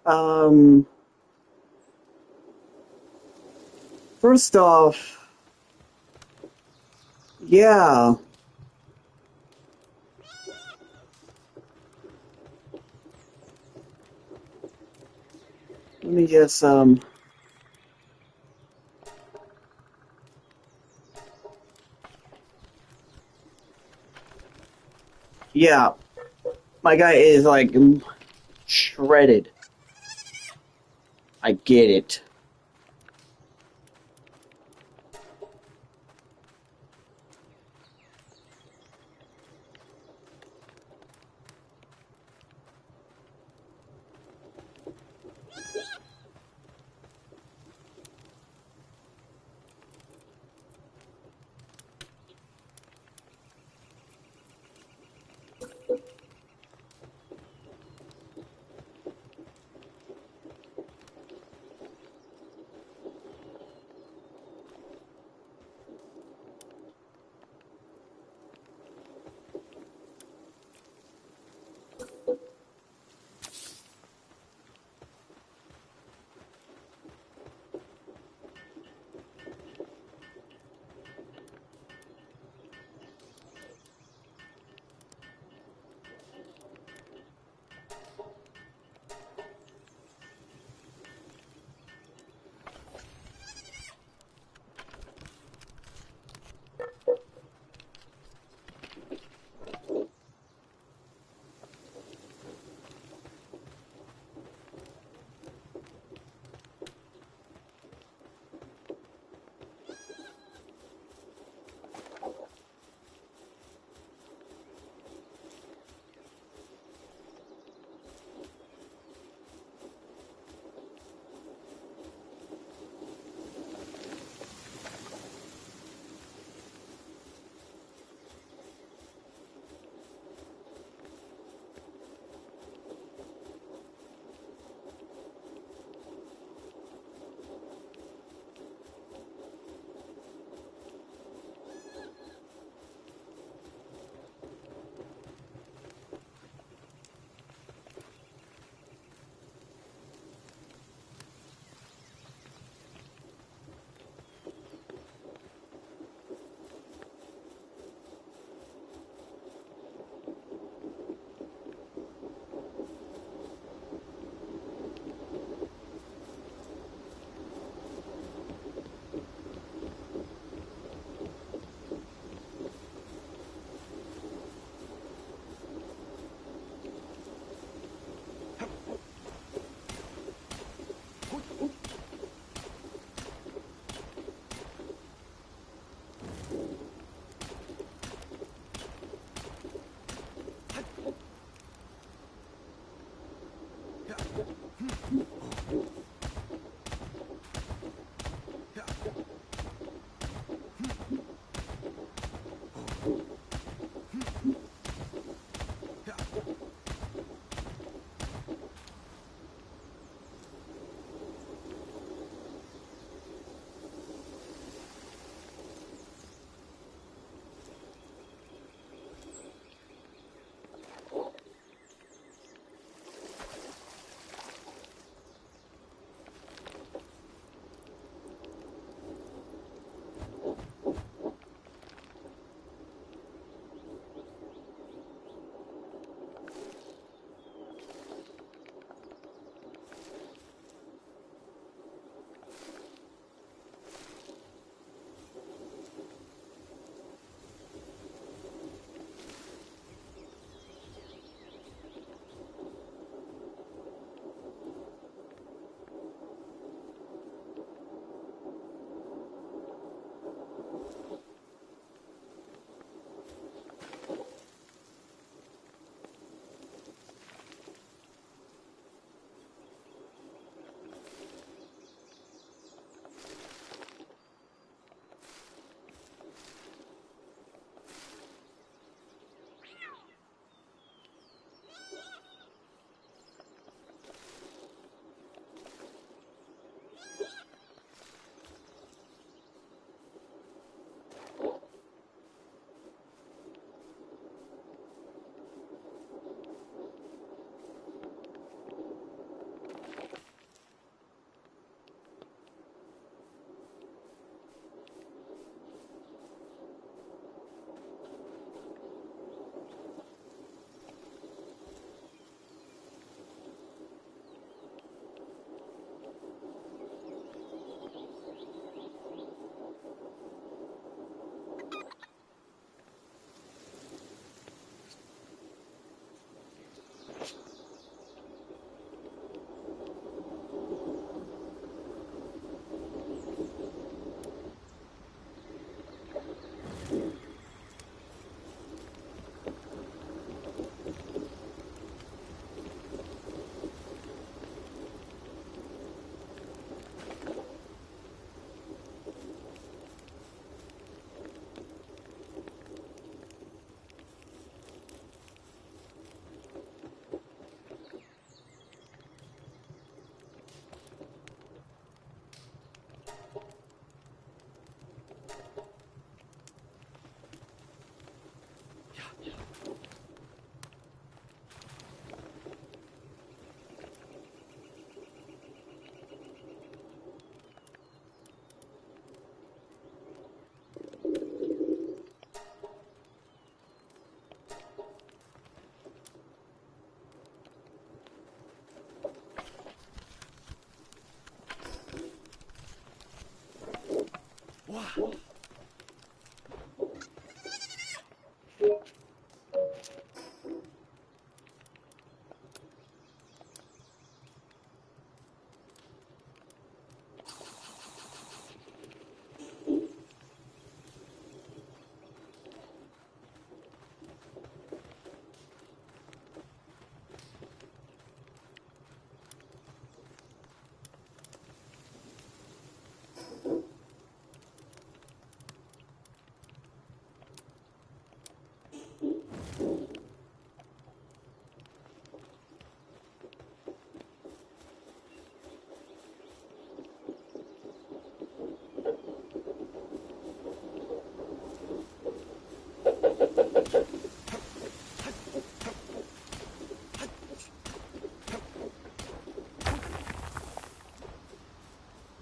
Um, First off, yeah, let me just, yeah, my guy is like shredded. I get it.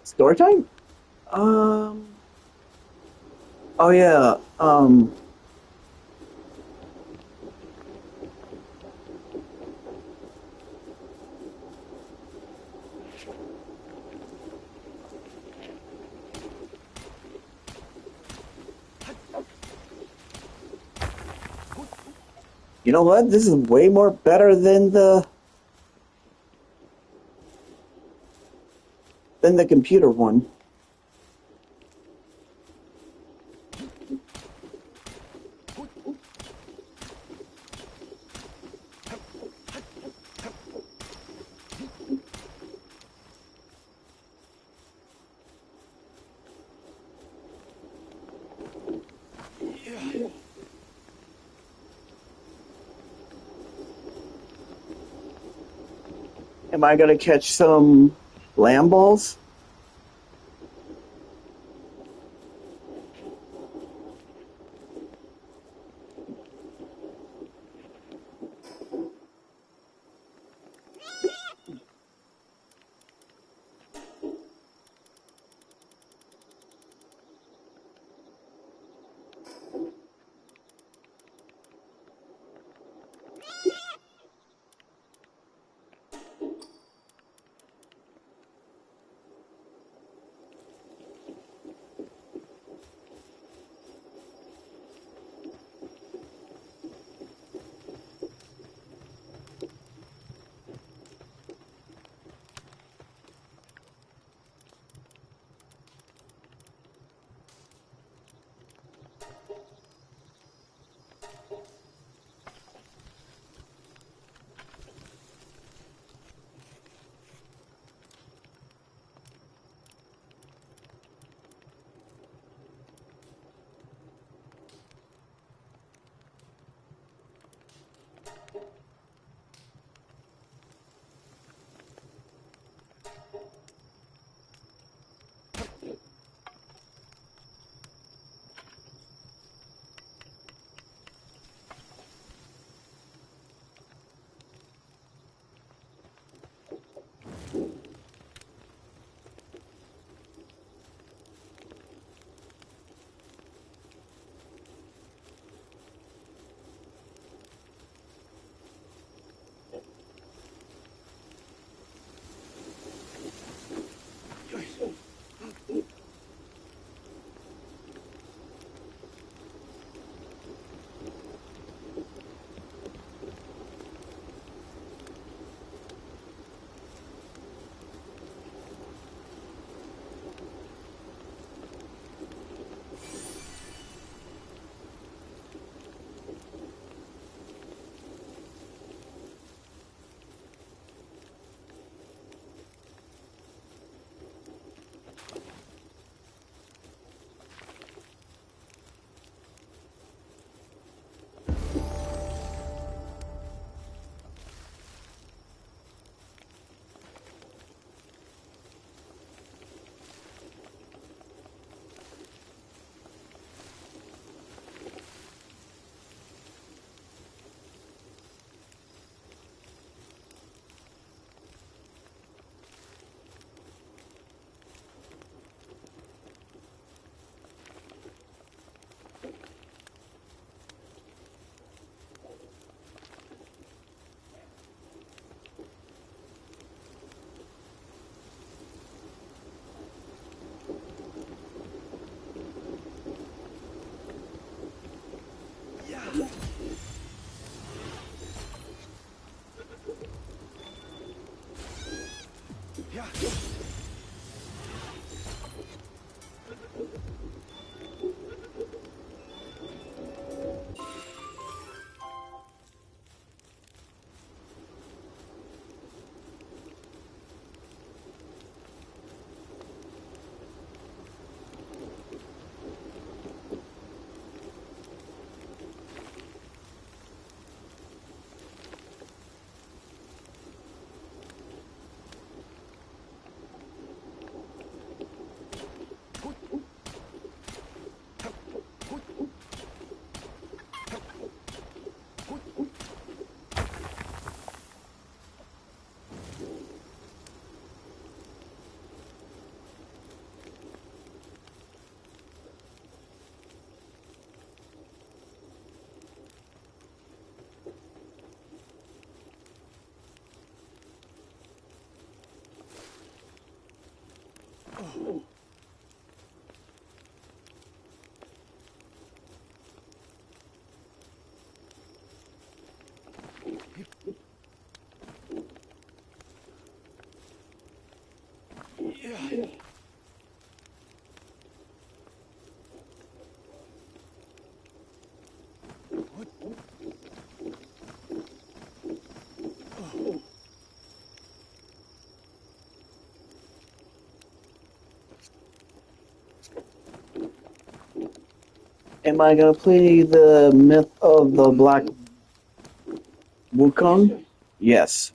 Story time? Oh yeah. You know what? This is way more better than the computer one. Am I gonna catch some lamb balls? Am I gonna play the Myth of the Black Wukong? Yes.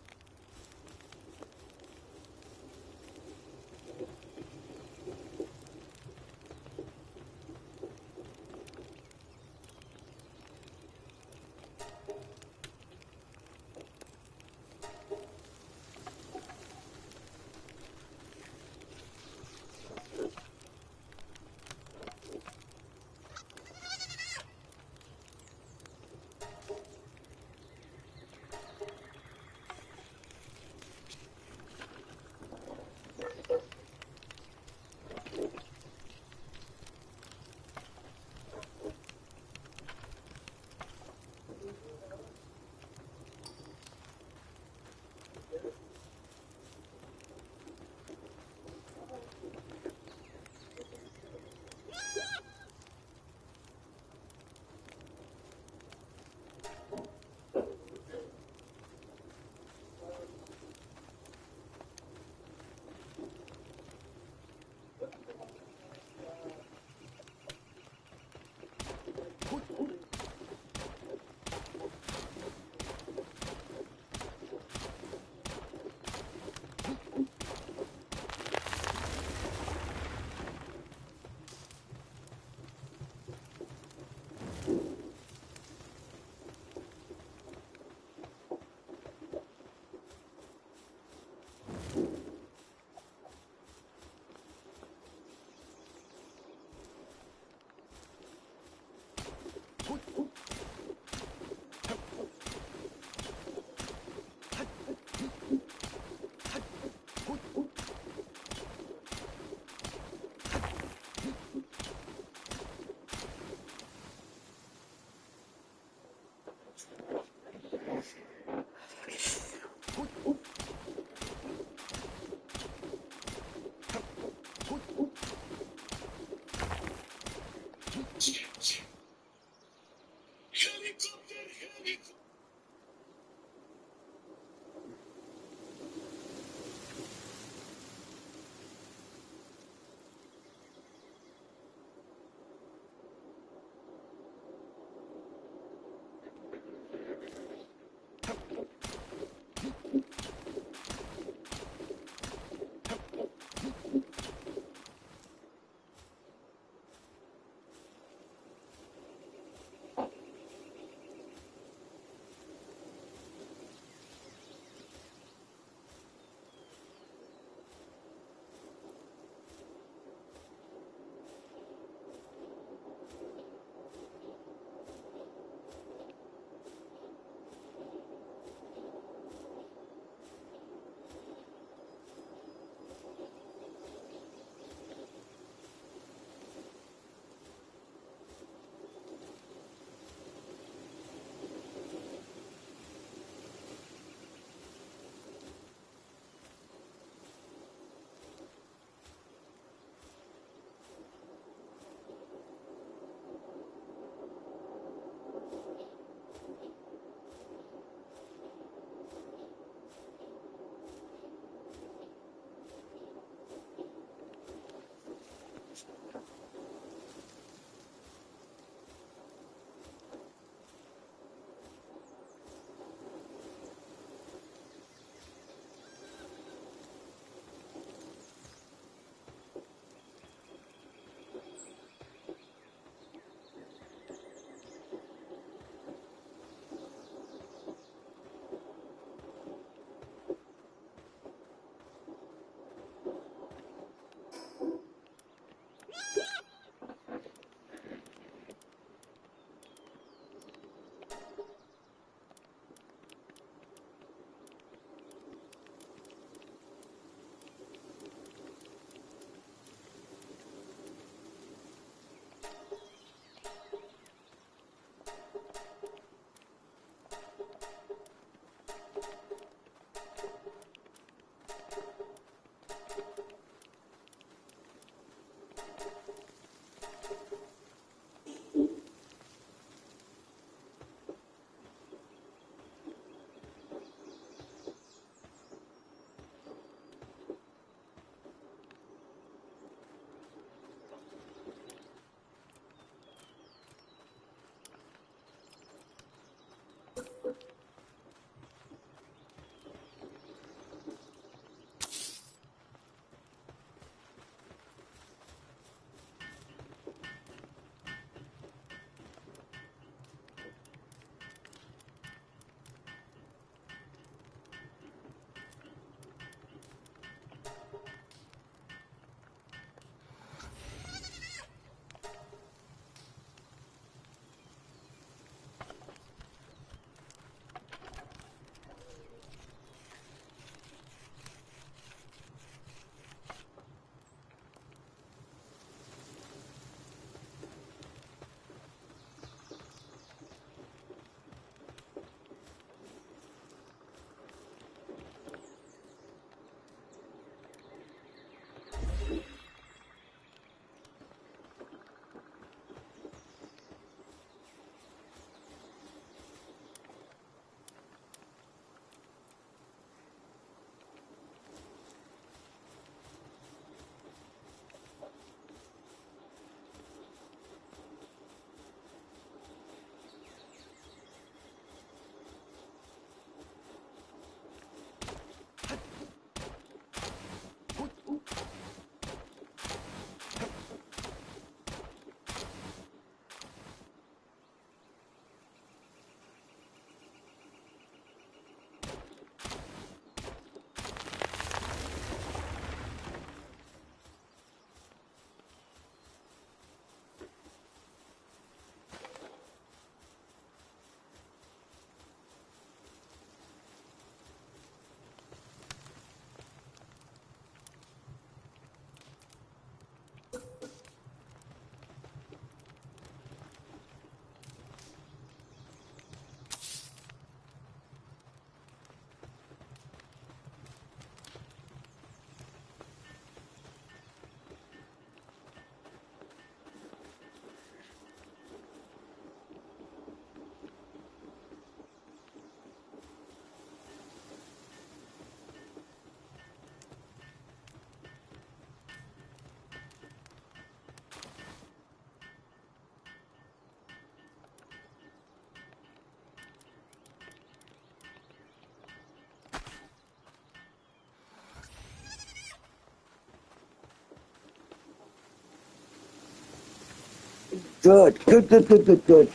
Good, good, good, good, good, good.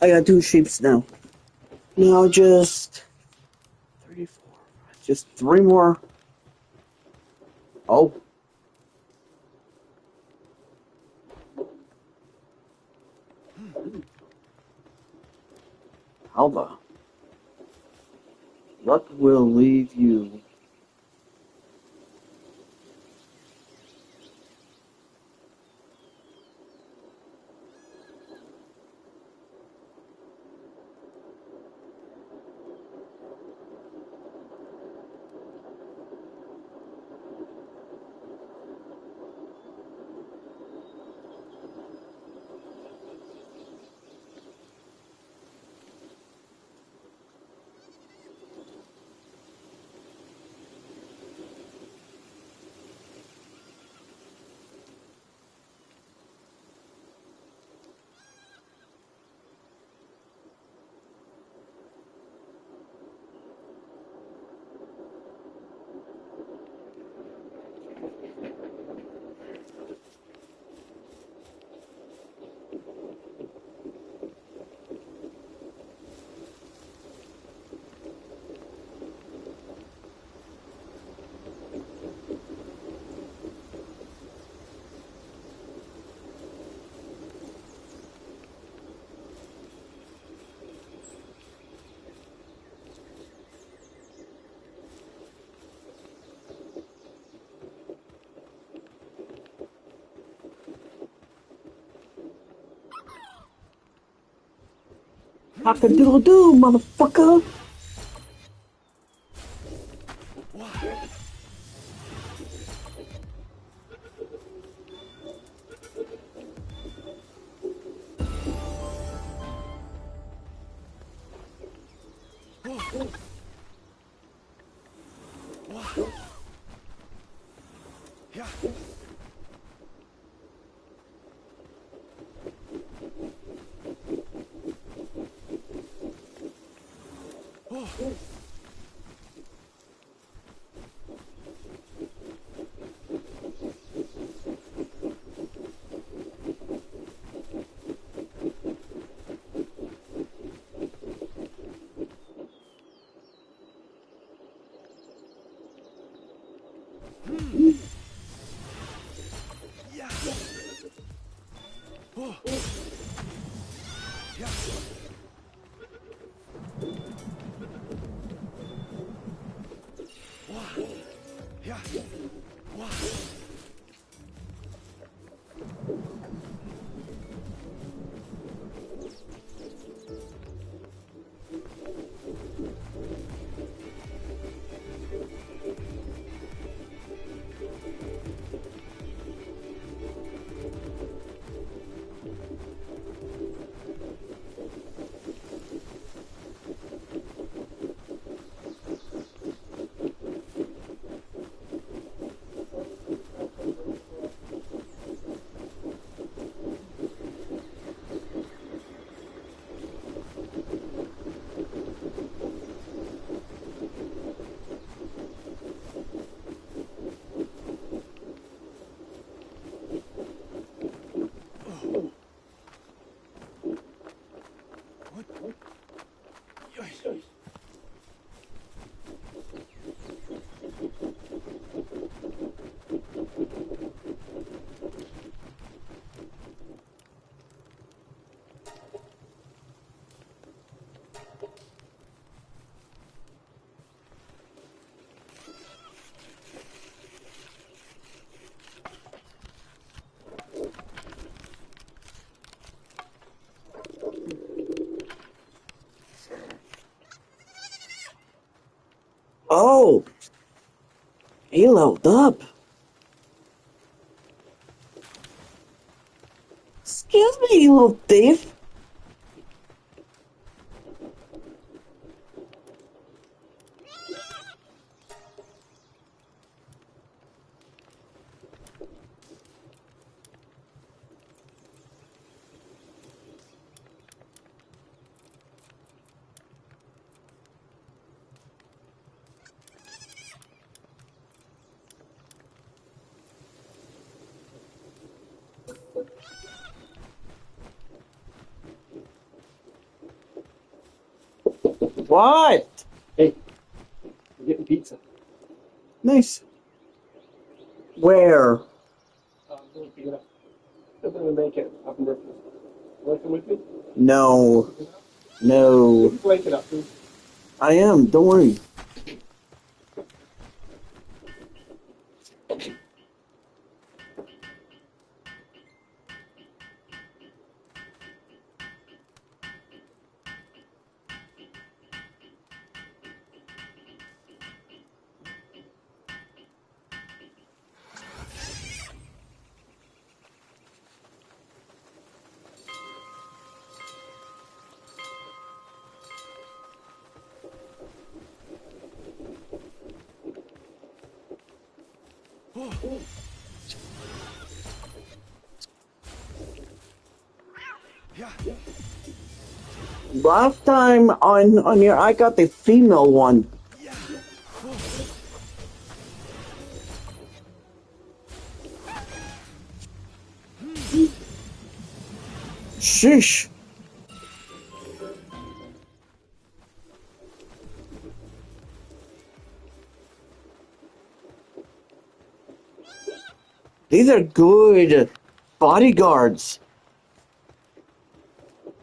I got 2 sheeps now. Now just 3, 4, 5, just 3 more. Oh. How the luck will leave you. Cock-a-doodle-doo, motherfucker! Oh! He leveled up. Excuse me, you little thief. What? Hey, we're getting pizza. Nice. Where? We'll pick it up. I'm gonna make it up in Brooklyn. You want to come with me? No. Pick it up? No. Wake it up, dude. I am. Don't worry. Last time on your, I got the female one. Sheesh. These are good bodyguards.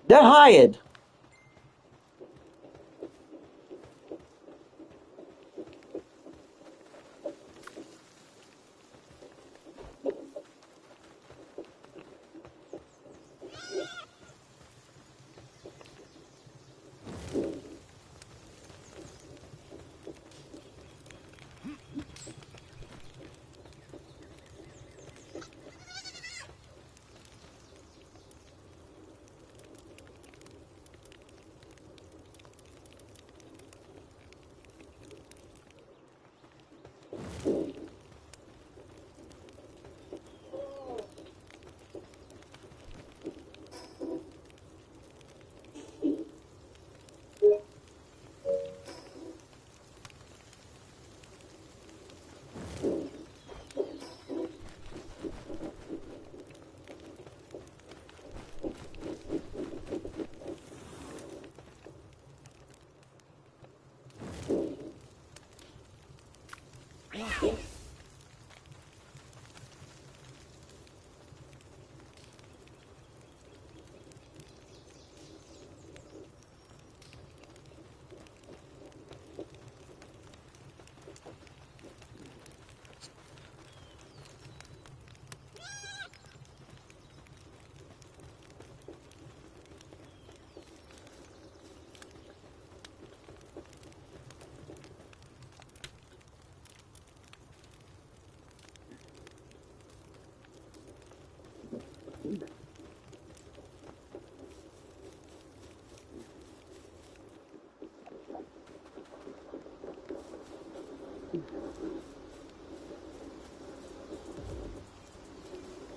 They're hired.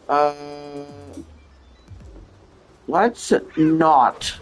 Uh, let's not.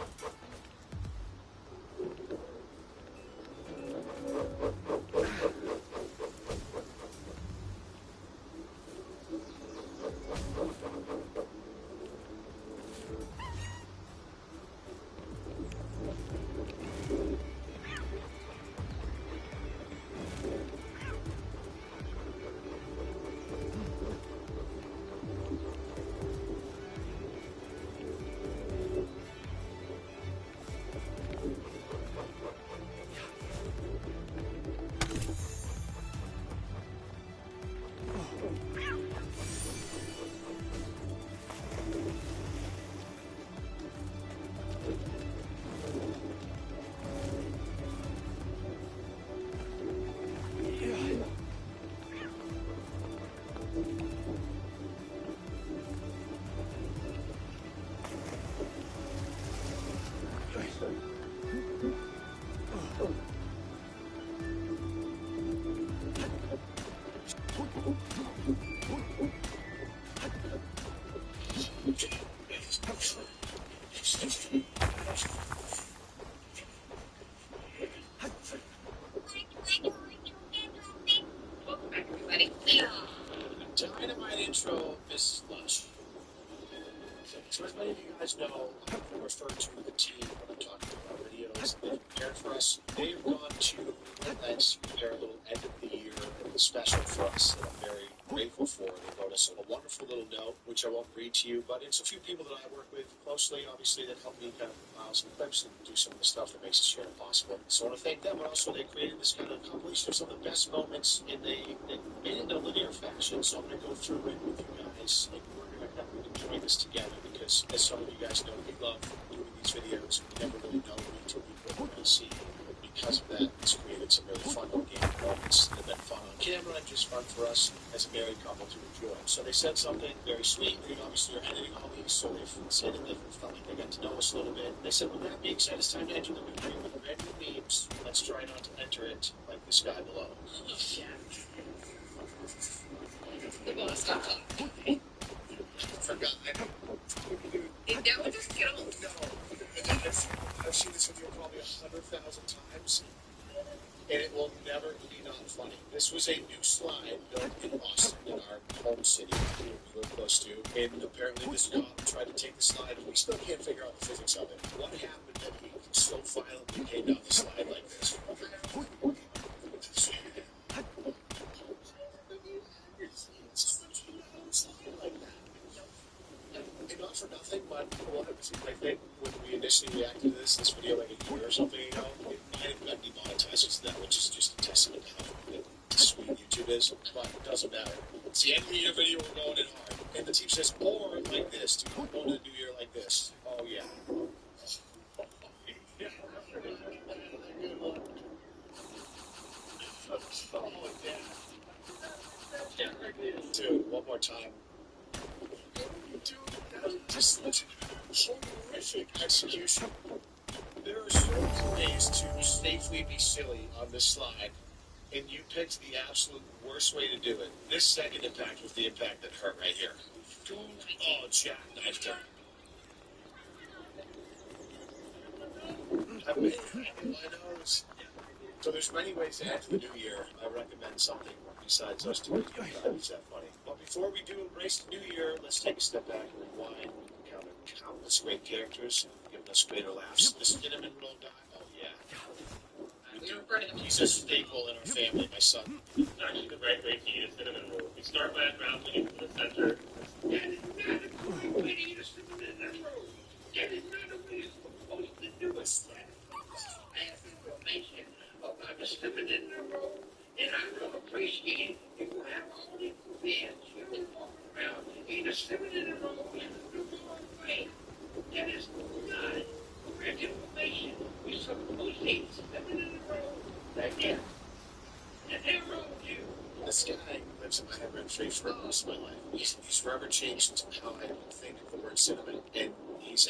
Dynamite intro, Miss Lush. So as many of you guys know, I'm referring to the team when I'm talking about videos. things that they've prepared for us. They've gone to lengths to prepare a little end of the year special for us that I'm very grateful for. They wrote us a wonderful little note, which I won't read to you, but it's a few people that I work with closely, obviously, that help me kind of compile some clips and do some of the stuff that makes this channel possible. So I want to thank them, but also they created this kind of compilation of some of the best moments, and they made it in a linear fashion. So I'm going to go through it with you guys, and we're going to kind of enjoy this together, because as some of you guys know, we love doing these videos. We never really know until we put what we see. Because of that, it's created some really fun organic moments that have been fun on camera and just fun for us as a married couple to enjoy. So they said something very sweet. They obviously are editing all these, so they've said that they felt like they got to know us a little bit. They said, with that being said, it's time to enter the new year with brand new memes. Let's try not to enter it like this guy below. Yeah. We're gonna stop talking. Forgot. Is that what just killed? No. I've seen this video probably 100,000 times, and it will never be not funny. This was a new slide built in Austin, in our home city, we live close to, and apparently this cop tried to take the slide, and we still can't figure out the physics of it. What happened that he so violently came down the slide like this? Not for nothing, but I think when we initially reacted to this video like a year or something ago, it might have got demonetized to that, which is just a testament to how sweet YouTube is, but it doesn't matter. It's the end of the year video, we're going in hard. And the team says, or like this, to go into the new year like this. Oh, yeah. Dude, one more time. Dude, just horrific execution. There are so many ways to safely be silly on this slide, and you picked the absolute worst way to do it. This second impact was the impact that hurt right here. Dude, oh, jackknifed him. I mean, my nose. So there's many ways to enter the new year. I recommend something besides us doing it. Is that funny? But before we do embrace the new year, let's take a step back and rewind. Count countless great characters, giving us greater laughs. The cinnamon roll guy, oh yeah. He's a staple in our family, my son. Actually, the right way to eat a cinnamon roll. You start by rounding it to the center. That is not a good way to eat a cinnamon roll. That is not a way you're supposed to do it. I have information about the cinnamon roll, and I will appreciate if you have all the fans you can walk around eat a cinnamon roll in the wrong way. That is not correct information. You're supposed to eat cinnamon roll like that. And they roll you. This guy lives in my head rent-free for most of my life. He's forever changed how I think of the word cinnamon. And he's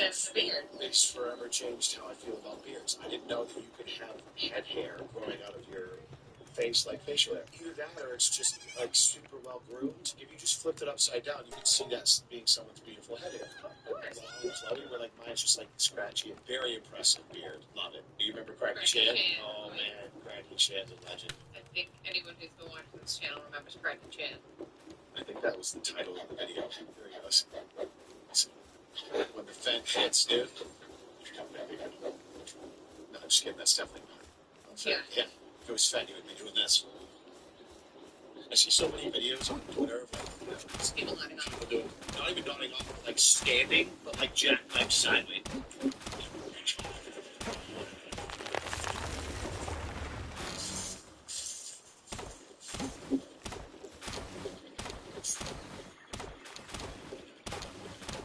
forever changed how I feel about beards. I didn't know that you could have head hair growing out of your face like facial hair. Either that or it's just like super well groomed. If you just flipped it upside down, you could see that being someone's beautiful head hair. Long, flowy, where like mine's just like scratchy and very impressive beard. Love it. Do you remember Cracky Chan? Oh man, Cracky Chan's a legend. I think anyone who's been watching this channel remembers Cracky Chan. I think that was the title of the video. There he goes. When the Fent hits, dude. No, I'm just kidding. That's definitely not. Yeah. Yeah. If it was Fent, he would be doing this. I see so many videos on Twitter of like, Just people nodding off. people doing, not even nodding off, but like standing, but like jackknife sideways.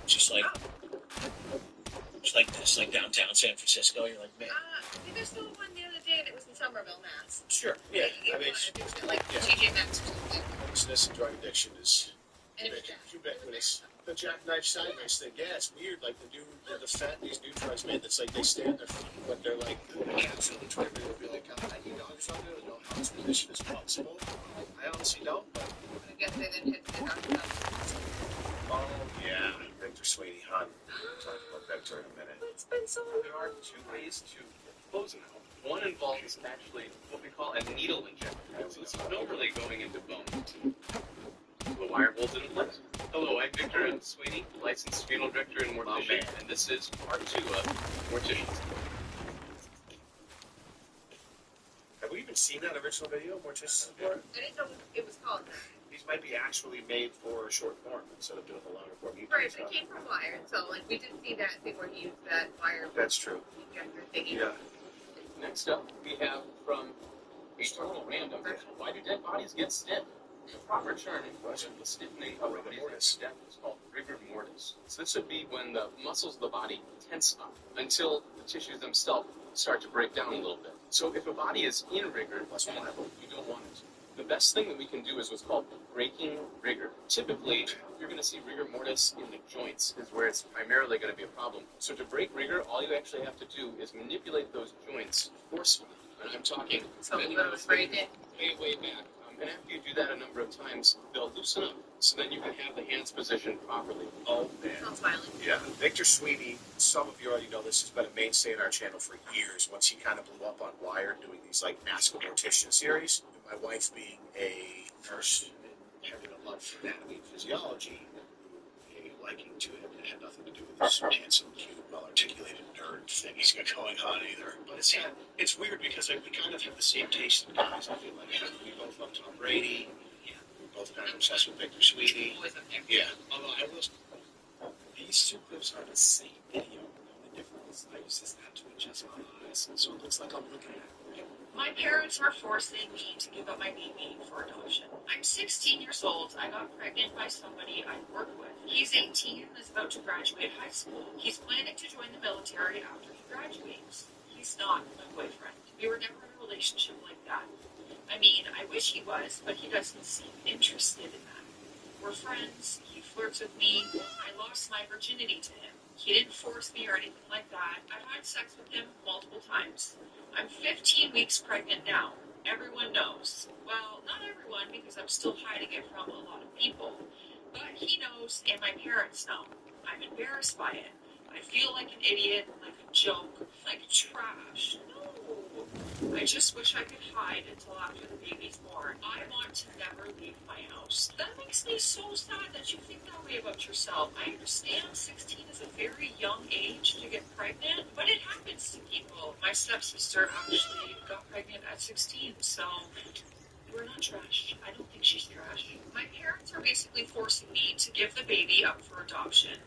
Just like this, like downtown San Francisco. You're like, man. I think I saw one the other day that was in Somerville, Mass. Sure. Yeah. I mean, Like yeah. TJ Maxx or something. homelessness and drug addiction is And it was Jack. ubiquitous. The jackknife sideways thing, yeah, it's weird. Like the fat, these new drugs, man, that's like they stay on their feet, but they're like, absolutely trying to be like, you know, I'm trying to know how this position is possible. I honestly don't, but. I guess they then hit the doctor. Oh, yeah, Victor Sweeney, hon. We'll talk about Victor in a minute. It's been so long. There are two ways to close a mouth. One involves actually what we call a needle injection. So it's normally going into bone. The wire holds it in place. Hello, I'm Victor M. Sweeney, licensed funeral director and mortician, and this is part 2 of Morticians. motivational video, mortician support. I didn't know it was called that. These might be actually made for short form instead of doing the longer form YouTube Right, but stuff. it came from Wired, so like we did see that thing where he used that wire That's true. injector thingy. Yeah. Next up, we have from a total random. Why do dead bodies get stiff? The proper term for the stiffening of a body's death is called rigor mortis. So this would be when the muscles of the body tense up until the tissues themselves start to break down a little bit. So if a body is in rigor, you don't want it. The best thing that we can do is what's called breaking rigor. Typically, you're going to see rigor mortis in the joints is where it's primarily going to be a problem. So to break rigor, all you actually have to do is manipulate those joints forcefully. And I'm talking So bending literally those break it. way back. And after you do that a number of times, they'll loosen up. So then you can have the hands positioned properly. Oh, man. Sounds violent. Yeah. Victor Sweeney, some of you already know this, has been a mainstay in our channel for years. Once he kind of blew up on Wired doing these, like, Ask a Mortician series. And my wife being a nurse and having a love for anatomy and physiology, a liking to him, and it had nothing to do with this handsome, cute, well-articulated nerd thing he's got going on either. But it's weird because we kind of have the same taste in guys. I feel like we both love Tom Brady. Yeah. We're both kind of obsessed with Victor Sweeney. Always up there. Yeah. Although I will. These two clips are the same video. The only difference is I use this app to adjust my eyes, so it looks like I'm looking at it. My parents were forcing me to give up my baby for adoption. I'm 16 years old. I got pregnant by somebody I work with. He's 18 and is about to graduate high school. He's planning to join the military after he graduates. He's not my boyfriend. We were never in a relationship like that. I mean, I wish he was, but he doesn't seem interested in that. We're friends. He flirts with me. I lost my virginity to him. He didn't force me or anything like that. I've had sex with him multiple times. I'm 15 weeks pregnant now. Everyone knows. Well, not everyone, because I'm still hiding it from a lot of people. But he knows, and my parents know. I'm embarrassed by it. I feel like an idiot, like a joke, like trash. No. I just wish I could hide until after the baby's born. I want to never leave my house. That makes me so sad that you think that way about yourself. I understand 16 is a very young age to get pregnant, but it happens to people. My stepsister actually got pregnant at 16, so we're not trash. I don't think she's trash. My parents are basically forcing me to give the baby up for adoption.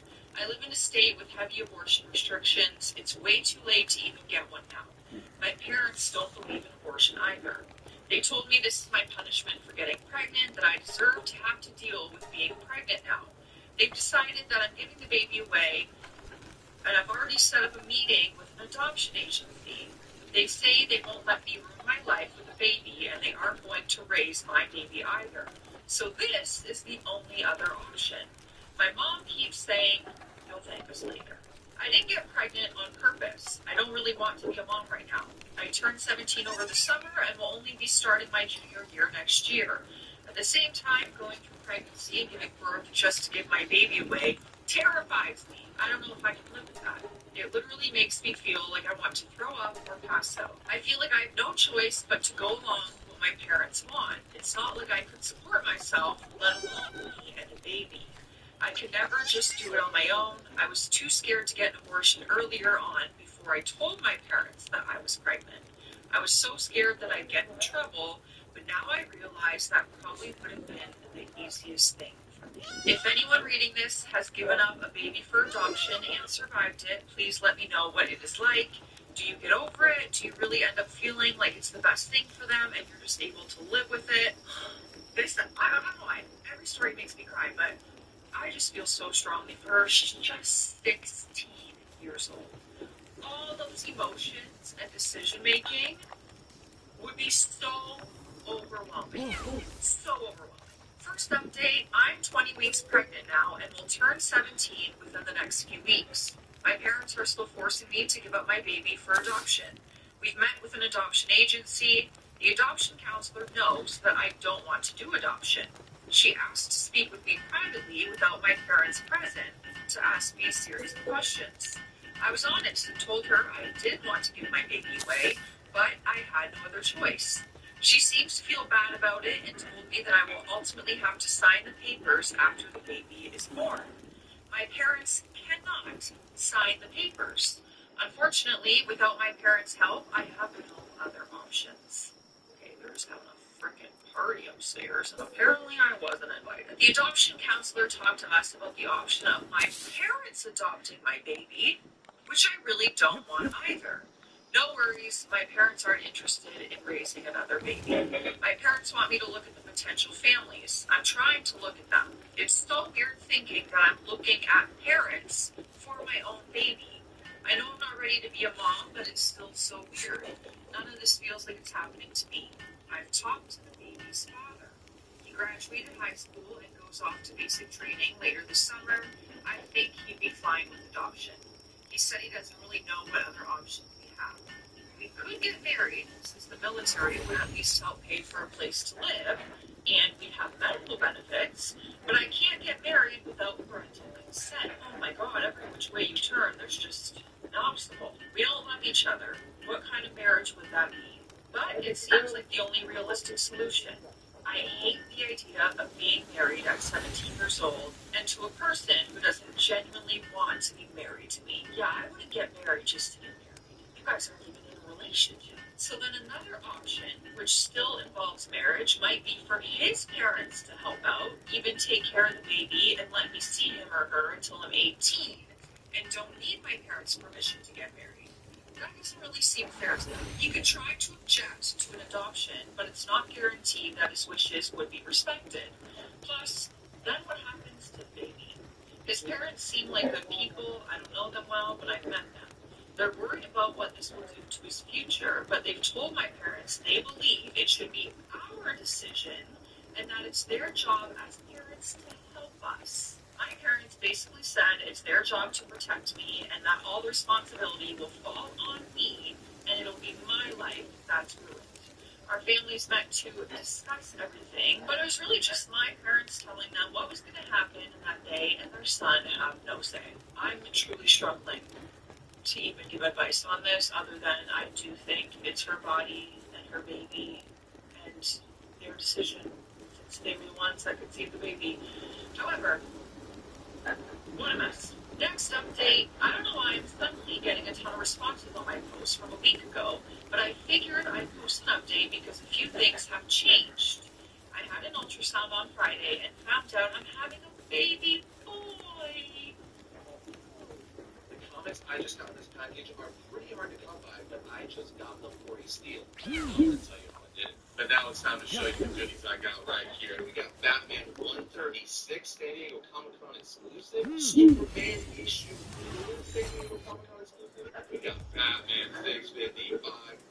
I live in a state with heavy abortion restrictions. It's way too late to even get one now. My parents don't believe in abortion either. They told me this is my punishment for getting pregnant, that I deserve to have to deal with being pregnant now. They've decided that I'm giving the baby away, and I've already set up a meeting with an adoption agency. They say they won't let me ruin my life with a baby, and they aren't going to raise my baby either. So this is the only other option. My mom keeps saying, "You'll thank us later." I didn't get pregnant on purpose. I don't really want to be a mom right now. I turned 17 over the summer and will only be starting my junior year next year. At the same time, going through pregnancy and giving birth just to give my baby away terrifies me. I don't know if I can live with that. It literally makes me feel like I want to throw up or pass out. I feel like I have no choice but to go along with what my parents want. It's not like I could support myself, let alone me and a baby. I could never just do it on my own. I was too scared to get an abortion earlier on before I told my parents that I was pregnant. I was so scared that I'd get in trouble, but now I realize that probably would have been the easiest thing for me. If anyone reading this has given up a baby for adoption and survived it, please let me know what it is like. Do you get over it? Do you really end up feeling like it's the best thing for them and you're just able to live with it? I don't know. Every story makes me cry, but I just feel so strongly for her. She's just 16 years old. All those emotions and decision making would be so overwhelming. So overwhelming. First update, I'm 20 weeks pregnant now and will turn 17 within the next few weeks. My parents are still forcing me to give up my baby for adoption. We've met with an adoption agency. The adoption counselor knows that I don't want to do adoption. She asked to speak with me privately without my parents present to ask me a series of questions. I was honest and told her I did want to give my baby away, but I had no other choice. She seems to feel bad about it and told me that I will ultimately have to sign the papers after the baby is born. My parents cannot sign the papers. Unfortunately, without my parents' help, I have no other options. Okay, there's was having a freaking party upstairs, and apparently I wasn't invited. The adoption counselor talked to us about the option of my parents adopting my baby, which I really don't want either. No worries, my parents aren't interested in raising another baby. My parents want me to look at the potential families. I'm trying to look at them. It's so weird thinking that I'm looking at parents for my own baby. I know I'm not ready to be a mom, but it's still so weird. None of this feels like it's happening to me. I've talked to the baby's father. He graduated high school and goes off to basic training later this summer. I think he'd be fine with adoption. He said he doesn't really know what other options we have. We could get married, since the military would at least help pay for a place to live, and we'd have medical benefits, but I can't get married without parental consent. Oh my god, every which way you turn, there's just an obstacle. We don't love each other. What kind of marriage would that be? But it seems like the only realistic solution. I hate the idea of being married at 17 years old and to a person who doesn't genuinely want to be married to me. Yeah, I wouldn't get married just to get married. You guys aren't even in a relationship. So then another option, which still involves marriage, might be for his parents to help out, even take care of the baby and let me see him or her until I'm 18 and don't need my parents' permission to get married. That doesn't really seem fair to them. He could try to object to an adoption, but it's not guaranteed that his wishes would be respected. Plus, then what happens to the baby? His parents seem like good people. I don't know them well, but I've met them. They're worried about what this will do to his future, but they've told my parents they believe it should be our decision and that it's their job as parents to help us. My parents basically said it's their job to protect me and that all the responsibility will fall on me and it'll be my life that's ruined. Our families met to discuss everything, but it was really just my parents telling them what was going to happen that day and their son have no say. I'm truly struggling to even give advice on this other than I do think it's her body and her baby and their decision since they were the ones that could see the baby. However, what a mess. Next update, I don't know why I'm suddenly getting a ton of responses on my post from a week ago, but I figured I'd post an update because a few things have changed. I had an ultrasound on Friday and found out I'm having a baby boy. The comics I just got in this package are pretty hard to come by, but I just got them for a steal. I'm going to tell you how I did it. But now it's time to show you the goodies I got right here. We got Batman 136, San Diego Comic-Con exclusive. Superman issue 2, San Diego Comic-Con exclusive. We got Batman 655,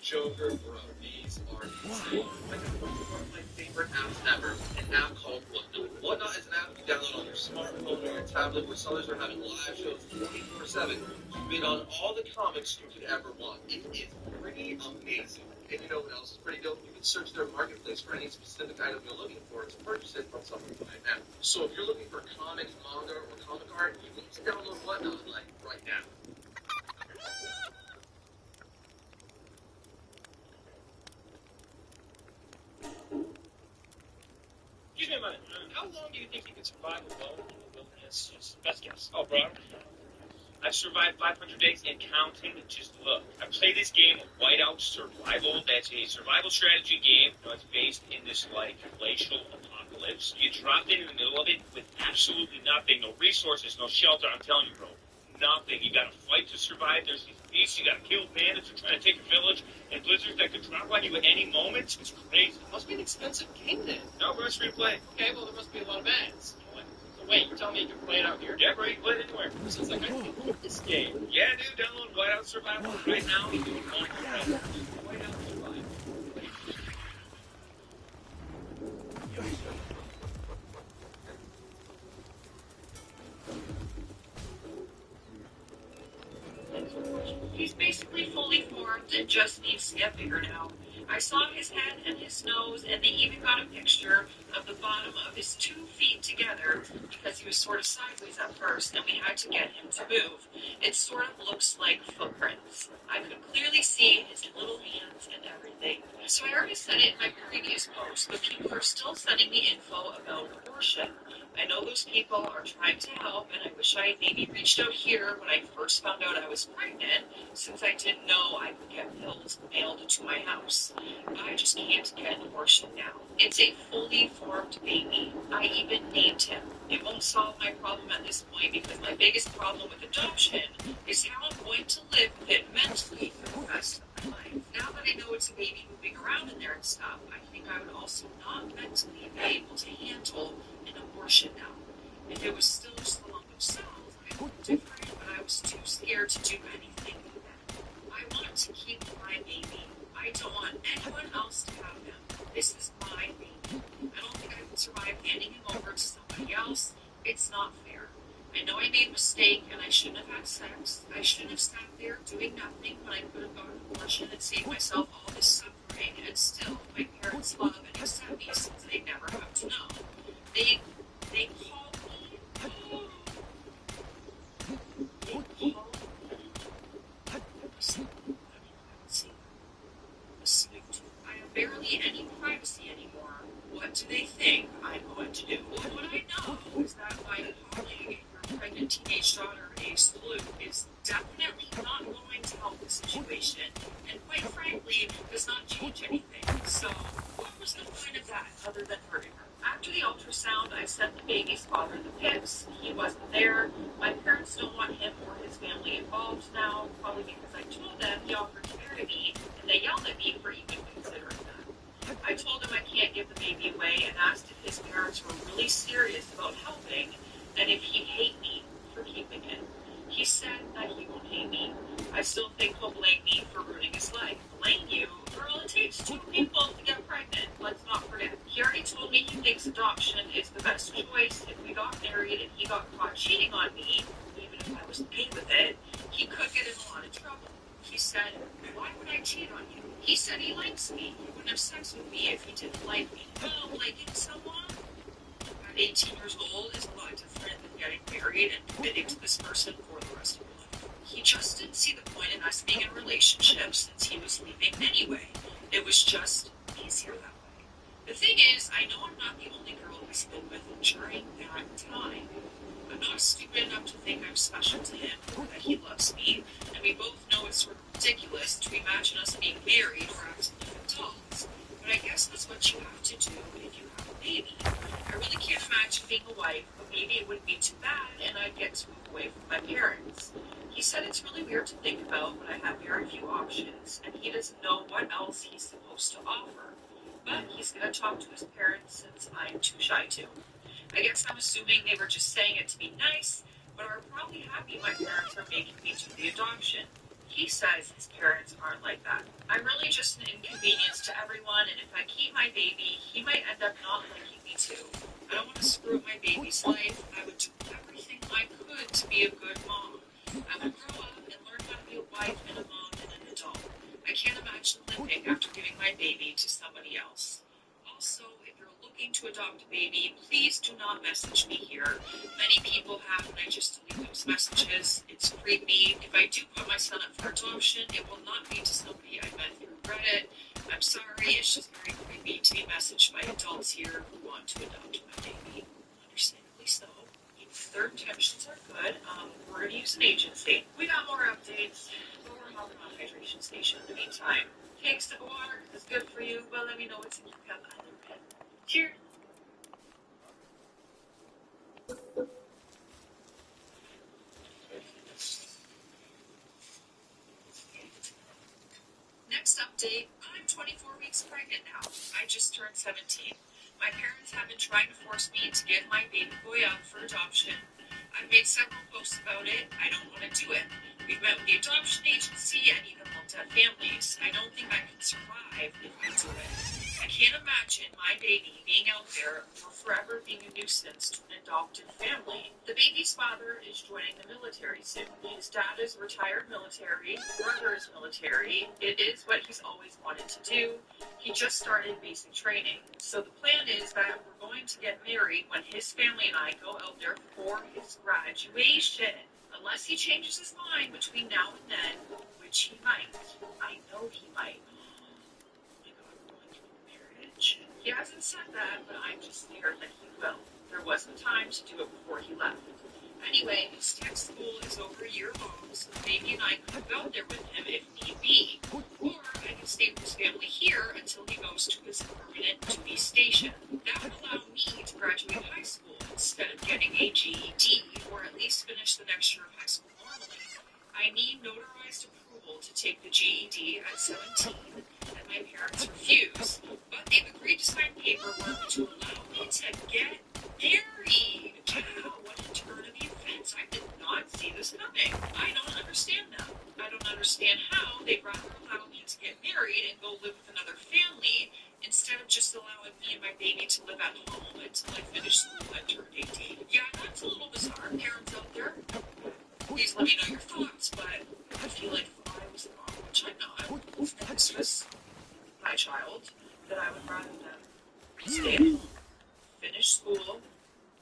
Joker, bro. These are insane. I got one of my favorite apps ever, an app called Whatnot. Whatnot is an app you download on your smartphone or your tablet where sellers are having live shows 24/7 to bid on all the comics you could ever want. It is pretty amazing. And you know what else is pretty dope? You can search their marketplace for any specific item you're looking for to purchase it from someone right now. So if you're looking for comics, manga, or comic art, you need to download Whatnot, like, right now. Excuse me a minute. How long do you think you could survive alone in the wilderness? Just best guess. Oh, bro. I've survived 500 days and counting. Just look. I play this game, Whiteout Survival. That's a survival strategy game. You know, it's based in this, like, glacial apocalypse. You drop in the middle of it with absolutely nothing. No resources, no shelter. I'm telling you, bro. Nothing. You gotta fight to survive. There's these beasts. You gotta kill bandits who are trying to take your village. And blizzards that could drop on you at any moment. It's crazy. It must be an expensive game then. No, bro, it's free to play. Okay, well, there must be a lot of ads. So wait, you're telling me you can play it out here? Yeah, bro, you can play it anywhere. Sounds like I can beat this game. Yeah, dude, download Whiteout Survival right now. You do it on your phone. Whiteout Survival. He's basically fully formed and just needs to get bigger now. I saw his head and his nose, and they even got a picture of the bottom of his 2 feet together because he was sort of sideways at first, and we had to get him to move. It sort of looks like footprints. I could clearly see his little hands and everything. So I already said it in my previous post, but people are still sending me info about abortion. I know those people are trying to help, and I wish I had maybe reached out here when I first found out I was pregnant, since I didn't know I could get pills mailed to my house. I just can't get an abortion now. It's a fully formed baby. I even named him. It won't solve my problem at this point because my biggest problem with adoption is how I'm going to live with it mentally for the rest of my life. Now that I know it's a baby moving around in there and stuff, I think I would also not mentally be able to handle an abortion now. If it was still just a lump of cells, I would be different, but I was too scared to do anything with it. I want to keep my baby. I don't want anyone else to have him. This is my baby. I don't think I can survive handing him over to somebody else. It's not fair. I know I made a mistake and I shouldn't have had sex. I shouldn't have sat there doing nothing when I could have gotten an abortion and saved myself all this suffering. And still, my parents love and accept me since they never have to know. They call me. They call me. I have barely any privacy anymore. What do they think I'm going to do? Well, what I know is that by calling your pregnant teenage daughter a salute is definitely not going to help the situation, and quite frankly, does not change anything. So, what was the point of that other than hurting her? After the ultrasound, I sent the baby's father the pics. He wasn't there. My parents don't want him or his family involved now, probably because I told them he offered to marry me, and they yelled at me for even considering that. I told him I can't give the baby away and asked if his parents were really serious about helping and if he'd hate me for keeping it. He said that he won't hate me. I still think he'll blame me for ruining his life. Blame you? Girl, it takes two people to get pregnant. Let's not forget. He already told me he thinks adoption is the best choice. If we got married and he got caught cheating on me, even if I was okay with it, he could get in a lot of trouble. He said, why would I cheat on you? He said he likes me. He wouldn't have sex with me if he didn't like me. Oh, liking someone at 18 years old is a lot different than getting married and committing to this person for the rest of your life. He just didn't see the point in us being in a relationship since he was leaving anyway. It was just easier that way. The thing is, I know I'm not the only girl he's been with during that time. I'm not stupid enough to think I'm special to him or that he loves me, and we both know it's sort of ridiculous to imagine us being married or acting like adults. But I guess that's what you have to do if you have a baby. I really can't imagine being a wife, but maybe it wouldn't be too bad and I'd get to move away from my parents. He said it's really weird to think about, but I have very few options, and he doesn't know what else he's supposed to offer. But he's going to talk to his parents since I'm too shy to. I guess I'm assuming they were just saying it to be nice, but are probably happy my parents are making me do the adoption. He says his parents aren't like that. I'm really just an inconvenience to everyone, and if I keep my baby, he might end up not liking me too. I don't want to screw up my baby's life. I would do everything I could to be a good mom. I would grow up and learn how to be a wife and a mom and an adult. I can't imagine living after giving my baby to somebody else. Also, if you're looking to adopt a baby, please do not message me here. Many people have, and I just delete those messages. It's creepy. If I do put my son up for adoption, it will not be to somebody I met through Reddit. I'm sorry, it's just very creepy to be messaged by adults here who want to adopt my baby. Understandably so. Even if their intentions are good, we're going to use an agency. We got more updates, but we're hopping on a hydration station in the meantime. Take a sip of water because it's good for you, but let me know what's in your cup either way. Cheers! Next update, I'm 24 weeks pregnant now. I just turned 17. My parents have been trying to force me to give my baby boy up for adoption. I've made several posts about it. I don't want to do it. We've met with the adoption agency and even looked at families. I don't think I can survive if I do it. I can't imagine my baby being out there or forever being a nuisance to an adoptive family. The baby's father is joining the military soon. His dad is retired military, brother is military. It is what he's always wanted to do. He just started basic training. So the plan is that we're going to get married when his family and I go out there for his graduation. Unless he changes his mind between now and then, which he might. I know he might. He hasn't said that, but I'm just scared that he will. There wasn't time to do it before he left. Anyway, his tech school is over a year long, so the baby and I could go out there with him if need be. Or I can stay with his family here until he goes to his permanent duty station. That would allow me to graduate high school instead of getting a GED, or at least finish the next year of high school normally. I need notarized approval to take the GED at 17, and my parents refuse. But they've agreed to sign paperwork to allow me to get married. Wow, what a turn of events. I did not see this coming. I don't understand them. I don't understand how they'd rather allow me to get married and go live with another family instead of just allowing me and my baby to live at home until I finish school and turn 18. Yeah, that's a little bizarre, parents out there. Please let me know your thoughts, but I feel like if I was the mom, which I'm not, and this was my child, that I would rather them stay at home, finish school,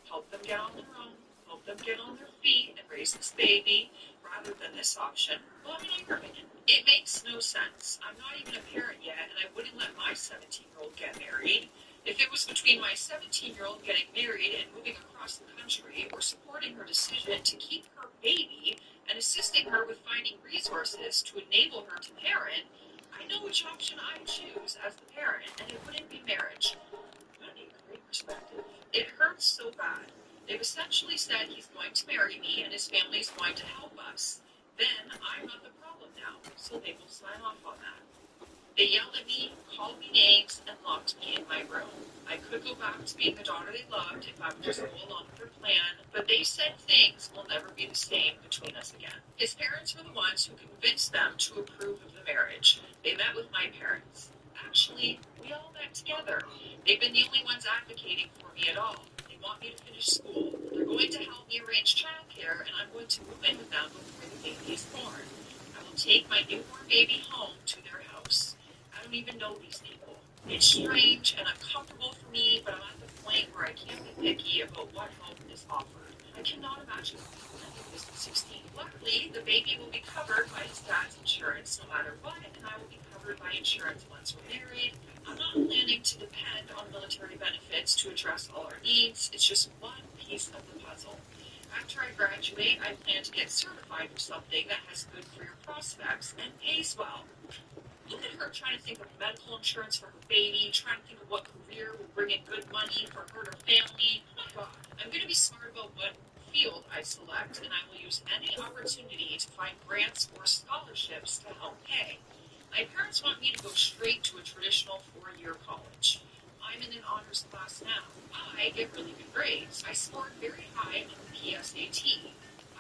help them get on their own, help them get on their feet and raise this baby, rather than this option. Well, I mean, in your opinion, it makes no sense. I'm not even a parent yet, and I wouldn't let my 17-year-old get married. If it was between my 17-year-old getting married and moving across the country, or supporting her decision to keep her baby and assisting her with finding resources to enable her to parent, I know which option I'd choose as the parent, and it wouldn't be marriage. What a great perspective. It hurts so bad. They've essentially said he's going to marry me and his family's going to help us. Then I'm not the problem now, so they will sign off on that. They yelled at me, called me names, and locked me in my room. I could go back to being the daughter they loved if I would just go along with their plan, but they said things will never be the same between us again. His parents were the ones who convinced them to approve of the marriage. They met with my parents. Actually, we all met together. They've been the only ones advocating for me at all. They want me to finish school. They're going to help me arrange childcare, and I'm going to move in with them before the baby is born. I will take my newborn baby home to their house. I don't even know these people. It's strange and uncomfortable for me, but I'm at the point where I can't be picky about what help is offered. I cannot imagine living this at 16. Luckily, the baby will be covered by his dad's insurance no matter what, and I will be covered by insurance once we're married. I'm not planning to depend on military benefits to address all our needs. It's just one piece of the puzzle. After I graduate, I plan to get certified for something that has good career prospects and pays well. Look at her trying to think of medical insurance for her baby, trying to think of what career will bring in good money for her and her family. Oh my God. I'm going to be smart about what field I select, and I will use any opportunity to find grants or scholarships to help pay. My parents want me to go straight to a traditional 4-year college. I'm in an honors class now. I get really good grades. I scored very high on the PSAT.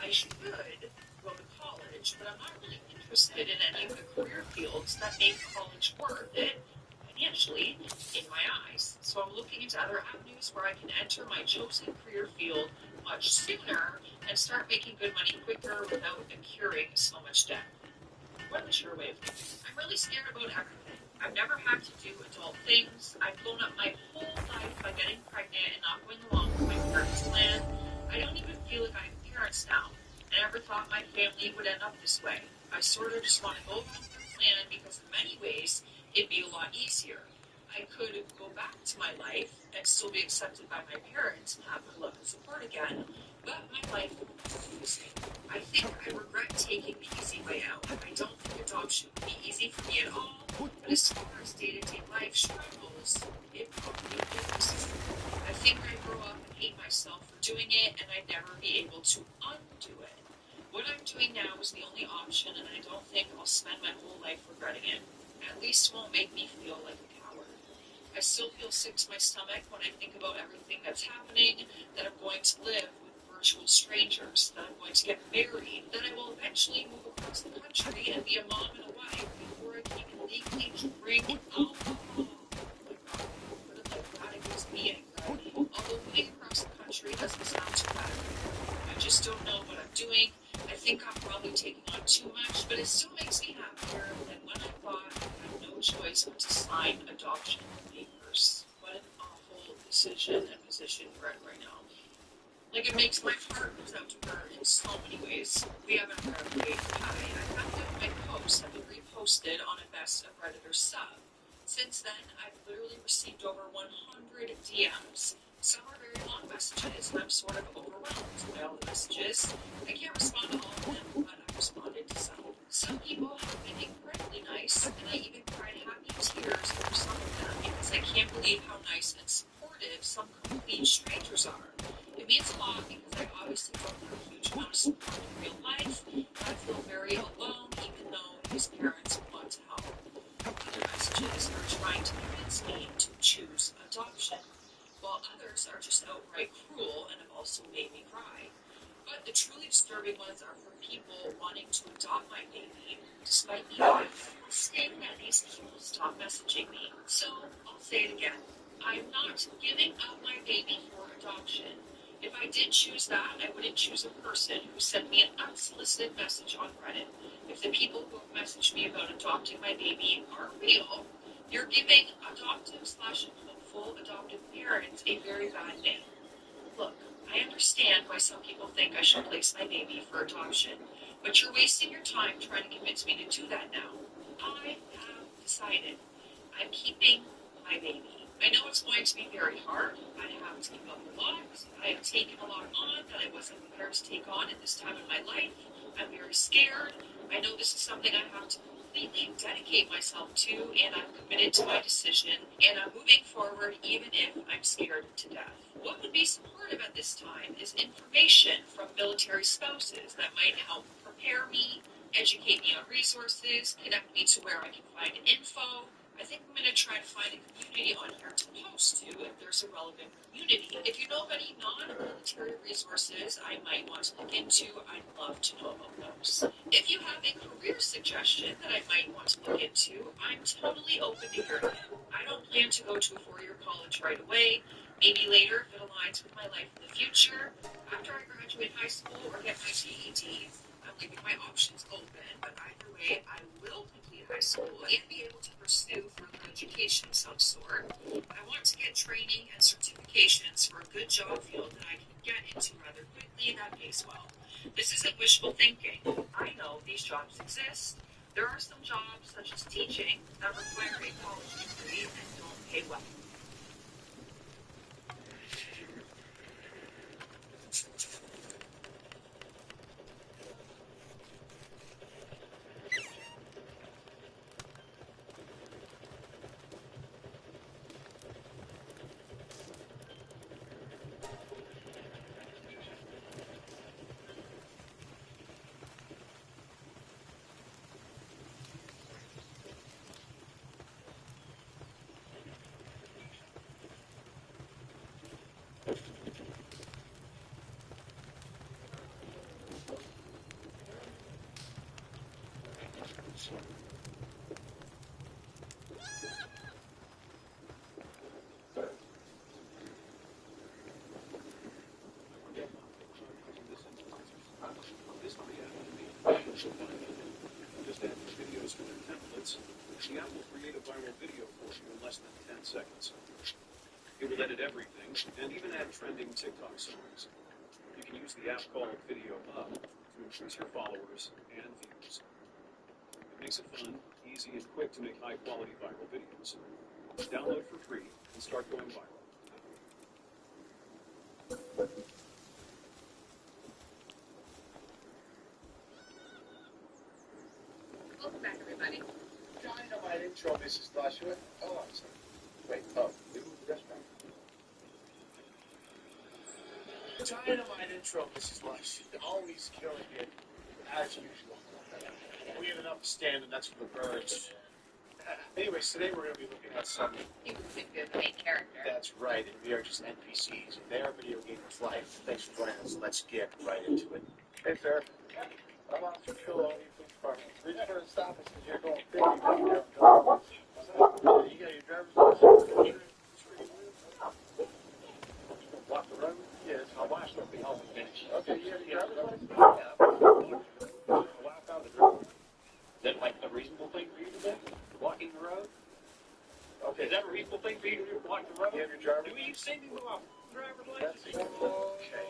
I should go to college, but I'm not really interested in any of the career fields that make college worth it financially in my eyes. So I'm looking into other avenues where I can enter my chosen career field much sooner and start making good money quicker without incurring so much debt. What a mature way of thinking. I'm really scared about everything. I've never had to do adult things. I've blown up my whole life by getting pregnant and not going along with my parents' plan. I don't even feel like I have parents now. I never thought my family would end up this way. I sort of just want to go along with their plan because in many ways it'd be a lot easier. I could go back to my life and still be accepted by my parents and have my love and support again, but my life is the same. I think I regret taking the easy way out. I don't think adoption would be easy for me at all, but as far as day-to-day life struggles, it probably is. I think I'd grow up and hate myself for doing it, and I'd never be able to undo it. What I'm doing now is the only option, and I don't think I'll spend my whole life regretting it. At least it won't make me feel like a coward. I still feel sick to my stomach when I think about everything that's happening, that I'm going to live with virtual strangers, that I'm going to get married, that I will eventually move across the country and be a mom and a wife before I can even legally drink alcohol. Oh my God, but it like that, it gives me anxiety. Although moving across the country doesn't sound too bad. I just don't know what I'm doing. I think I'm probably taking on too much, but it still makes me happier than when I thought I had no choice but to sign adoption papers. What an awful decision and position we're in right now. Like, it makes my heart goes out to her in so many ways. We haven't heard of the hi. I found that my posts have been reposted on a best of Redditor sub. Since then, I've literally received over 100 DMs. Some are very long messages, sometimes sort of overwhelmed by all the messages. I can't respond to all of them, but I responded to some. Some people have been incredibly nice, and I even cried happy tears over some of them because I can't believe how nice and supportive some complete strangers are. It means a lot because I obviously don't have a huge amount of support in real life, and I feel very alone even though his parents want to help. Other messages are trying to convince me to choose adoption, while others are just outright cruel and have also made me cry. But the truly disturbing ones are from people wanting to adopt my baby, despite me insisting that these people stop messaging me. So, I'll say it again. I'm not giving up my baby for adoption. If I did choose that, I wouldn't choose a person who sent me an unsolicited message on Reddit. If the people who have messaged me about adopting my baby are real, you're giving adoptive/hopeful adoptive parents a very bad name. Look, I understand why some people think I should place my baby for adoption, but you're wasting your time trying to convince me to do that now. I have decided. I'm keeping my baby. I know it's going to be very hard. I have to give up a lot. I have taken a lot on that I wasn't prepared to take on at this time in my life. I'm very scared. I know this is something I have to completely dedicate myself to, and I'm committed to my decision, and I'm moving forward even if I'm scared to death. What would be supportive at this time is information from military spouses that might help prepare me, educate me on resources, connect me to where I can find info. I think I'm going to try to find a community on here to post to if there's a relevant community. If you know of any non-military resources I might want to look into, I'd love to know about those. If you have a career suggestion that I might want to look into, I'm totally open to hearing it. I don't plan to go to a 4-year college right away. Maybe later if it aligns with my life in the future. After I graduate high school or get my GED, I'm leaving my options open, but either way, I will complete high school and be able to pursue further education of some sort. I want to get training and certifications for a good job field that I can get into rather quickly that pays well. This isn't wishful thinking. I know these jobs exist. There are some jobs, such as teaching, that require a college degree and don't pay well. Just add your videos to their templates. The app will create a viral video for you in less than 10 seconds. It will edit everything and even add trending TikTok songs. You can use the app called Video Hub to increase your followers and views. It makes it fun, easy, and quick to make high-quality viral videos. Download for free and start going viral. Welcome back, everybody. Dynamite intro, Mrs. Joshua. Oh, I'm sorry. Wait, we moved the restaurant. Dynamite intro, Mrs. Lush. Always killing it, as usual. We have enough to stand, and that's for the birds. Anyways, today we're going to be looking at some. People think they're the main character. That's right, and we are just NPCs in their video game of life. Thanks for joining us. Let's get right into it. Hey, sir. I'm on patrol on your police department. The reason for the stop is because you're going 50 miles an hour. You got your driver's license? Block the road? Yes. My wife's going to be home in minutes. Okay, you have your driver's license? Yeah. My wife out the road. Is that like a reasonable thing for you to do? Walking the road? Okay. Is that a reasonable thing for you to do? Walk the road? You have your driver's Do you see me with my driver's license? license? Okay.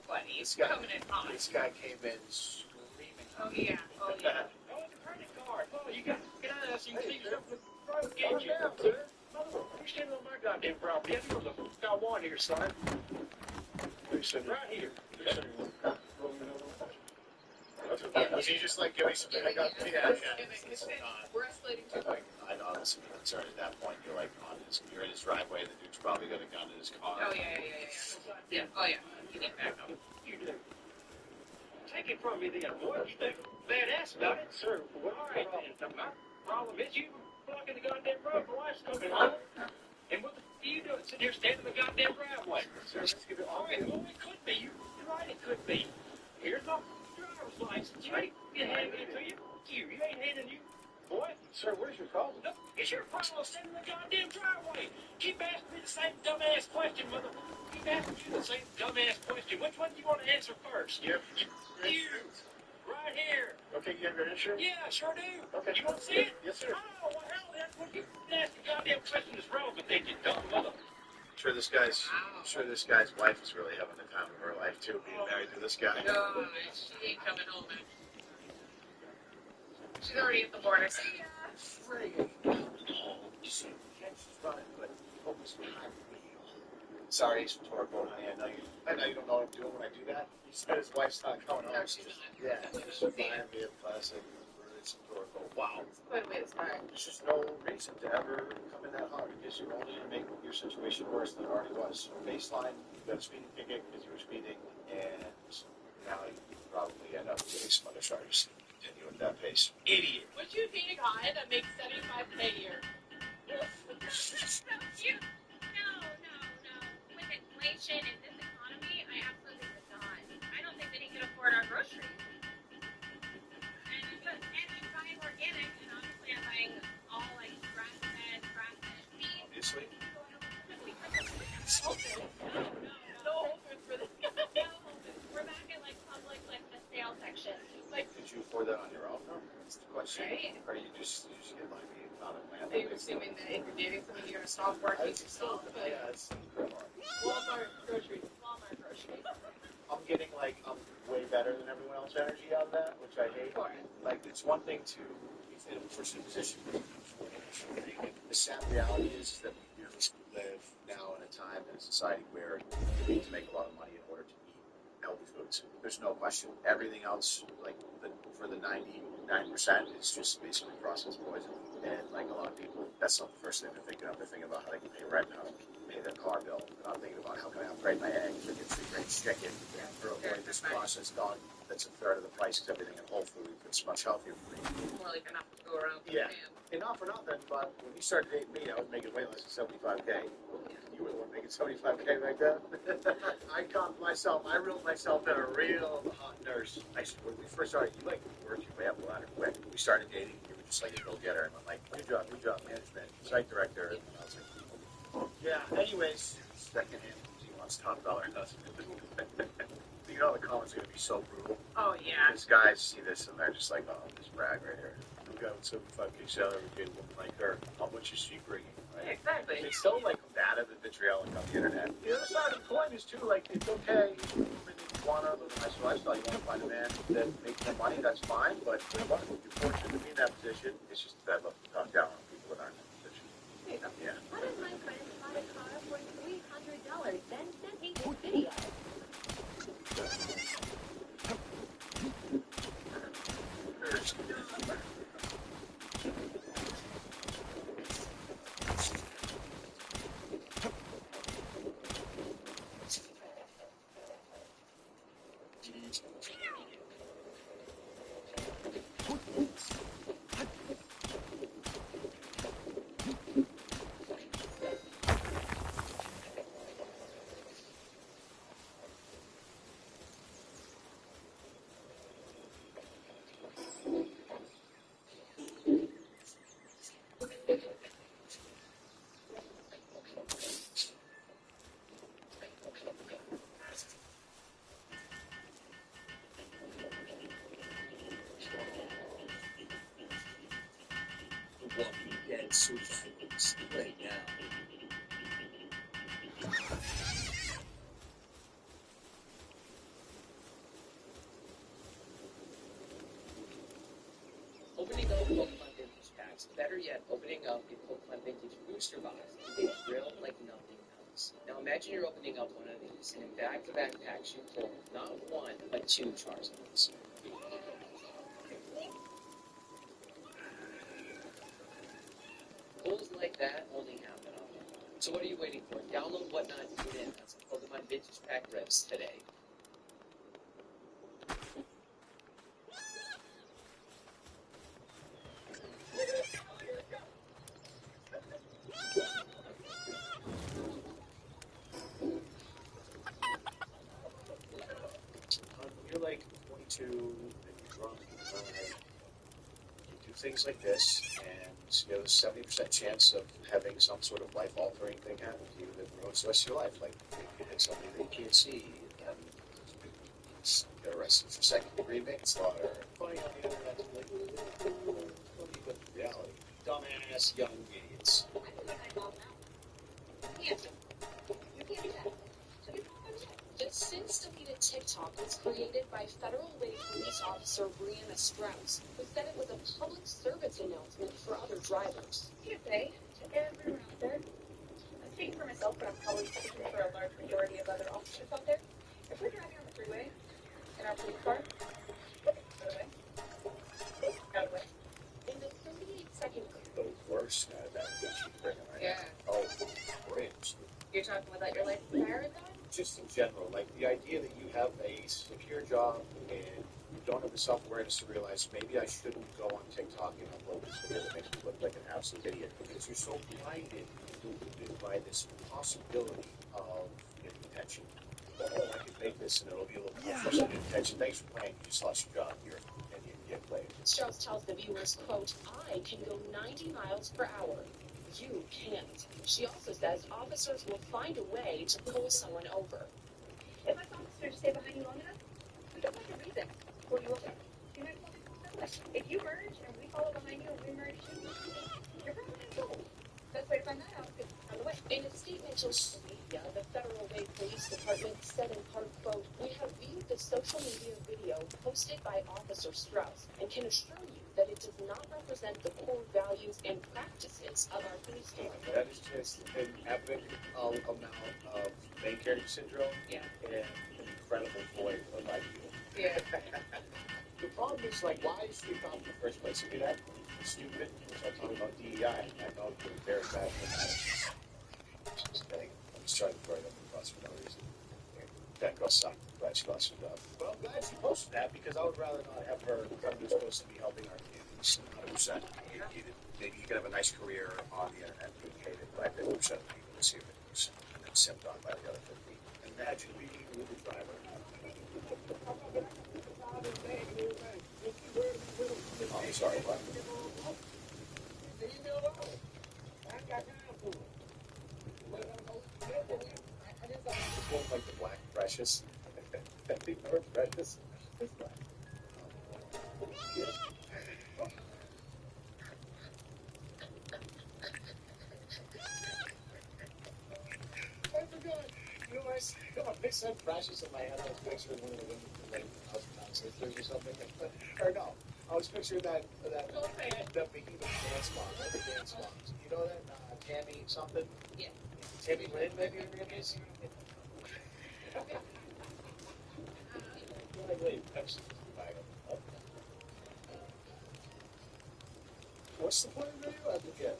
Buddy, it's This guy- coming in hot. This guy came in screaming. Oh, yeah. Oh, yeah. Oh, it's a credit card. Oh, you got get out of there so you can see yourself in the front Calm gauge. down, sir. You standing on my goddamn property. That's from the I want here, son. Hey, Right here. Was he just like giving some pickup? Yeah. We're escalating too quick. I'd honestly be concerned at that point. You're like you're in his driveway. The dude's probably got a gun in his car. Oh, yeah. Yeah, oh, yeah. You need back up. You do. Take it from me then, boy. You think badass about it? Sir, what all right then. My problem is you blocking the goddamn road. My wife's coming home. And what the f*** are you doing? Sitting here standing in the goddamn driveway. Sir, let's give it all right. Well, it could be. You're right, it could be. Here's my driver's license. You ain't handing it to you. You ain't handing you. Boy. Sir, what is your problem? Look, it's your problem standing in the goddamn driveway. Keep asking me the same dumbass question, motherfucker. Keep asking you the same dumbass question. Which one do you want to answer first? You. Right here. Okay, you have your insurance? Yeah, I sure do. Okay. You want to see it? Yes, sir. Oh, well, hell, that's what you ask the goddamn question that's relevant, then, you dumb mother. I'm sure this guy's wife is really having the time of her life too, being married to this guy. No, she ain't coming home, man. She's already at the border. See ya. Sorry, he's rhetorical, honey. I know you don't know what I'm doing when I do that. He said his wife's not coming No, home. she's not. Yeah, just fine, be a classic. It's rhetorical. Wow. It's quite a way to start. There's just no reason to ever come in that hard because you're only going to make your situation worse than it already was. Baseline, you got a speeding ticket because you were speeding, and now you probably end up getting some other charges. Continue at that pace. Idiot. Would you date a guy that makes $75K a year? No. With inflation in this economy, I absolutely would not. I don't think that he could afford our groceries. And I'm buying organic, and obviously I'm buying all like grass-fed meat. Obviously. So I don't think No Whole Foods for this. No Whole Foods. We're back at like Publix, like the sale section. Like, Did you afford that on your own? No. That's the question. Right. Or you just get lucky and found a plan? Are you assuming that if you're dating someone, you're going to stop working yourself? But Yeah, it's incredible. Walmart groceries. Walmart groceries. I'm getting I'm way better than everyone else energy out of that, which I hate. Like, it's one thing to be in a fortunate position. The sad reality is that we really live now in a time in a society where you need to make a lot of money in order to eat healthy foods. There's no question. Everything else, for the 99%, it's just basically processed poison. And a lot of people, that's not the first thing they're thinking of. They're thinking about how they can pay rent, how they can pay their car bill. They're not thinking about how can I upgrade my eggs or get free range chicken or avoid this processed dog that's a third of the price because everything in Whole Foods that's much healthier for me. More like enough to go around. Yeah. And not for nothing, but when you started dating me, I was making way less than $75K. You were the one making $75K back then. I reeled myself in a real hot nurse. When we first started, you worked your way up the ladder quick. When we started dating, you were just like a go-getter, and I'm like, good job, management, site director, and I was like, yeah. Anyways, secondhand, he wants top dollar husband. You know the comments are gonna be so brutal. Oh, yeah. These guys see this and they're just like, oh, this brag right here. We got 75K salary, we get a woman like her. How much is she bringing? Right? Exactly. It's so combative and vitriolic on the internet. The other side of the coin is too it's okay. You want to live a nice lifestyle. You want to find a man that makes more money. That's fine. But you know what? If you're fortunate to be in that position, it's just that love to talk down on people that aren't in that position. Yeah. one of my friends bought a car for $300, then sent me this video. Walking Dead survivors right now. Opening up Pokemon Vintage packs, better yet, opening up a Pokemon Vintage booster box is a thrill like nothing else. Now imagine you're opening up one of these, and in back-to-back packs you pull not one, but two Charizards. Pulls like that only happen online. So what are you waiting for? Download Whatnot and get in on some Pokemon Vintage Pack rips today. You're like 22 and you're drunk, you do things like this, and you have a 70% chance of having some sort of life-altering thing happen to you that ruins the rest of your life. Like you hit somebody that you can't see, and get arrested for second-degree manslaughter. Funny on the internet, but Reality. Dumbass young idiots. Since deleted TikTok was created by Federal Way Police Officer Brianna Strauss, who said it was a public service announcement for other drivers. PSA to everyone out there. I'm speaking for myself, but I'm probably speaking for a large majority of other officers out there. If we're driving on the freeway in our police car, out of the way. Out of the way. In the 38-second clip, The worst that you bring right Yeah. now. Oh, bridge. You're talking without your life fire gun? Just in general, like the idea that you have a secure job and you don't have the self-awareness to realize maybe I shouldn't go on TikTok and upload this video that makes me look like an absolute idiot because you're so blinded by this possibility of getting attention. Oh, I could make this and it'll be a little more attention. Thanks for playing. You just lost your job here and you get played. Strauss tells the viewers, quote, I can go 90 miles per hour. You can't. She also says officers will find a way to pull someone over. If my officers stay behind you long enough, we don't have a reason to pull you over. You might want to know. If you merge and we follow behind you and we merge too, you're probably in trouble. Best way to find that out is out of the way. In a statement to social media, the Federal Way Police Department said in part, quote, we have viewed the social media video posted by Officer Strauss and can assure you that it does not represent the core values and practices of our police department. That is just an epic amount of main character syndrome Yeah. and an incredible void of ideal. Yeah. The problem is, like, why is she found in the first place? I mean, that's stupid. So I'm talking about DEI. I know it's very bad for that. Just kidding. I'm just trying to throw it up in the bus for no reason. That girl sucked. Glad she lost her job. Well, I'm glad she posted that because I would rather not have her come who's supposed to be helping our communities. 100%. Maybe you could have a nice career on the internet being hated by 50% of the people that see your videos and then simped on by the other 50. Imagine being an Uber driver. Oh, I'm sorry, what? Like the Black Precious. Remember Precious? It's black. I forgot. I said Precious in my head. I was picturing one of the women from like House Sisters or something. Or no, I was picturing that behemoth dance mom. The dance moms. You know that Tammy something? Yeah. Tammy Lynn, maybe her name is. What's the point of the video? I forget.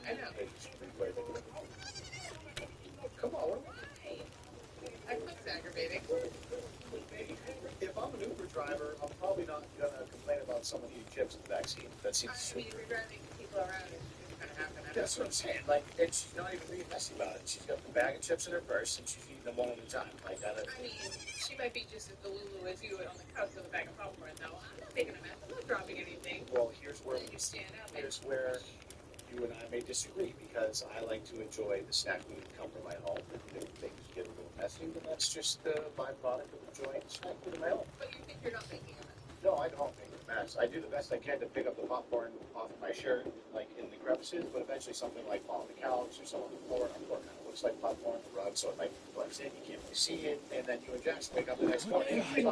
I know. Come on, what I think it's aggravating. if I'm an Uber driver, I'm probably not gonna complain about someone eating chips in the backseat. That seems I mean, we're driving people around, it's going to happen. That's what I'm saying. Like, and she's not even being messy about it. She's got the bag of chips in her purse and she's eating them one at a time. Like that. I mean, she might be just as delulu as you on the couch with a bag of popcorn, though. I'm not making a mess. I'm not dropping anything. Well, here's where You stand up. here's where you and I may disagree because I like to enjoy the snack food and come to my home and if things get a little messy, then that's just the byproduct of enjoying the snack food in my home. But you think you're not making a mess? No, I don't make a mess. I do the best I can to pick up the popcorn off of my shirt, like in the crevices, but eventually something like on the couch or something on the floor, and the floor kind of looks like popcorn on the rug, so it like blends in, you can't really see it, and then you and Jackson wake up the next morning and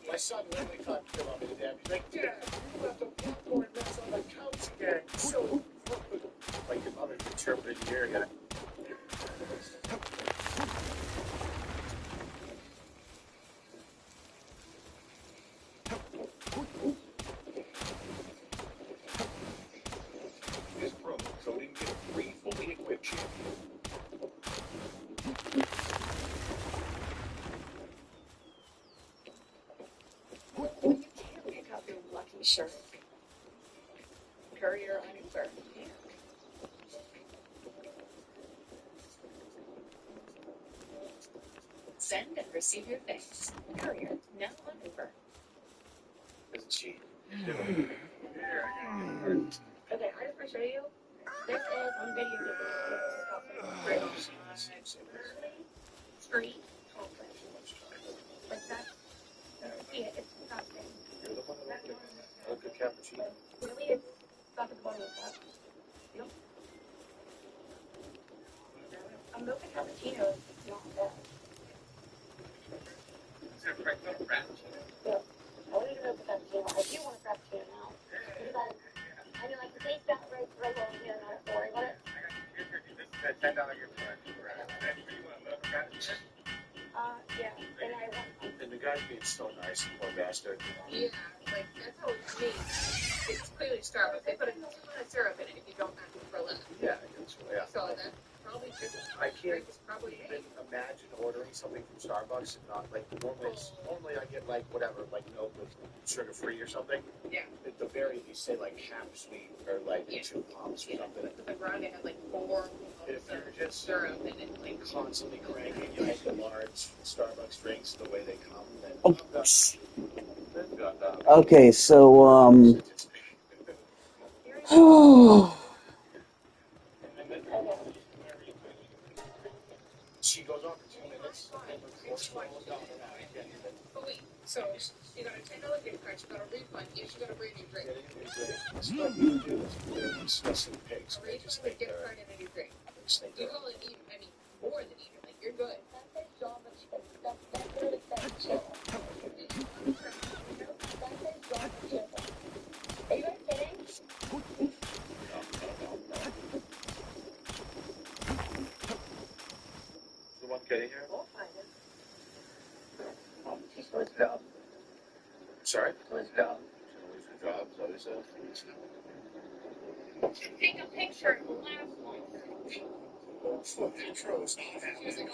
my son literally thought to kill me to death. He's like, Dad, you left a popcorn mess on the couch again. So, like your mother interpreted your guy. This promo code and get a free fully equipped champion. When you can't pick up your lucky shirt, Courier on Uber. Yeah. Send and receive your thanks. Courier, now on Uber. Isn't she? Okay, I just want to show you. This is on video. Street. Like that. See it, it's disgusting. You're the one that looked at cappuccino. Really, it's stuck at the bottom of the cup. Yep. A mocha cappuccino is not bad. Is that right? No, frappuccino. Yeah. I wouldn't even know the cappuccino. I do want a frappuccino now. Because I mean, like, the taste got right over here, and I don't worry about it. This is a $10 gift card. You want a milk frappuccino? Yeah. And I want. And the guy's being so nice, poor bastard. Yeah, like that's how it's made. It's clearly Starbucks. They put a ton of syrup in it if you don't ask for less. Yeah, it's, yeah. So that's probably just I can't it's probably even imagine ordering something from Starbucks and not like normally I get like whatever, like milk with sugar free or something. Yeah. At the very least say like half sweet or like 2 pumps or something. But the brownie had like 4 If you're just syrup in it, like constantly cranking like the large Starbucks drinks the way they come, then Okay, so she goes on for 2 minutes. But wait, so you got a $10 gift card, you got a refund, you got a brand new drink. Disgusting pigs. A refund, a gift card, and a new drink. You call it even, I mean, more than even, like you're good. Are you guys kidding? The one getting here? We'll find him. She's supposed to go. Sorry? Supposed to go. Lose her job, is that what he said? Take a picture of the last one. Intro's not happening.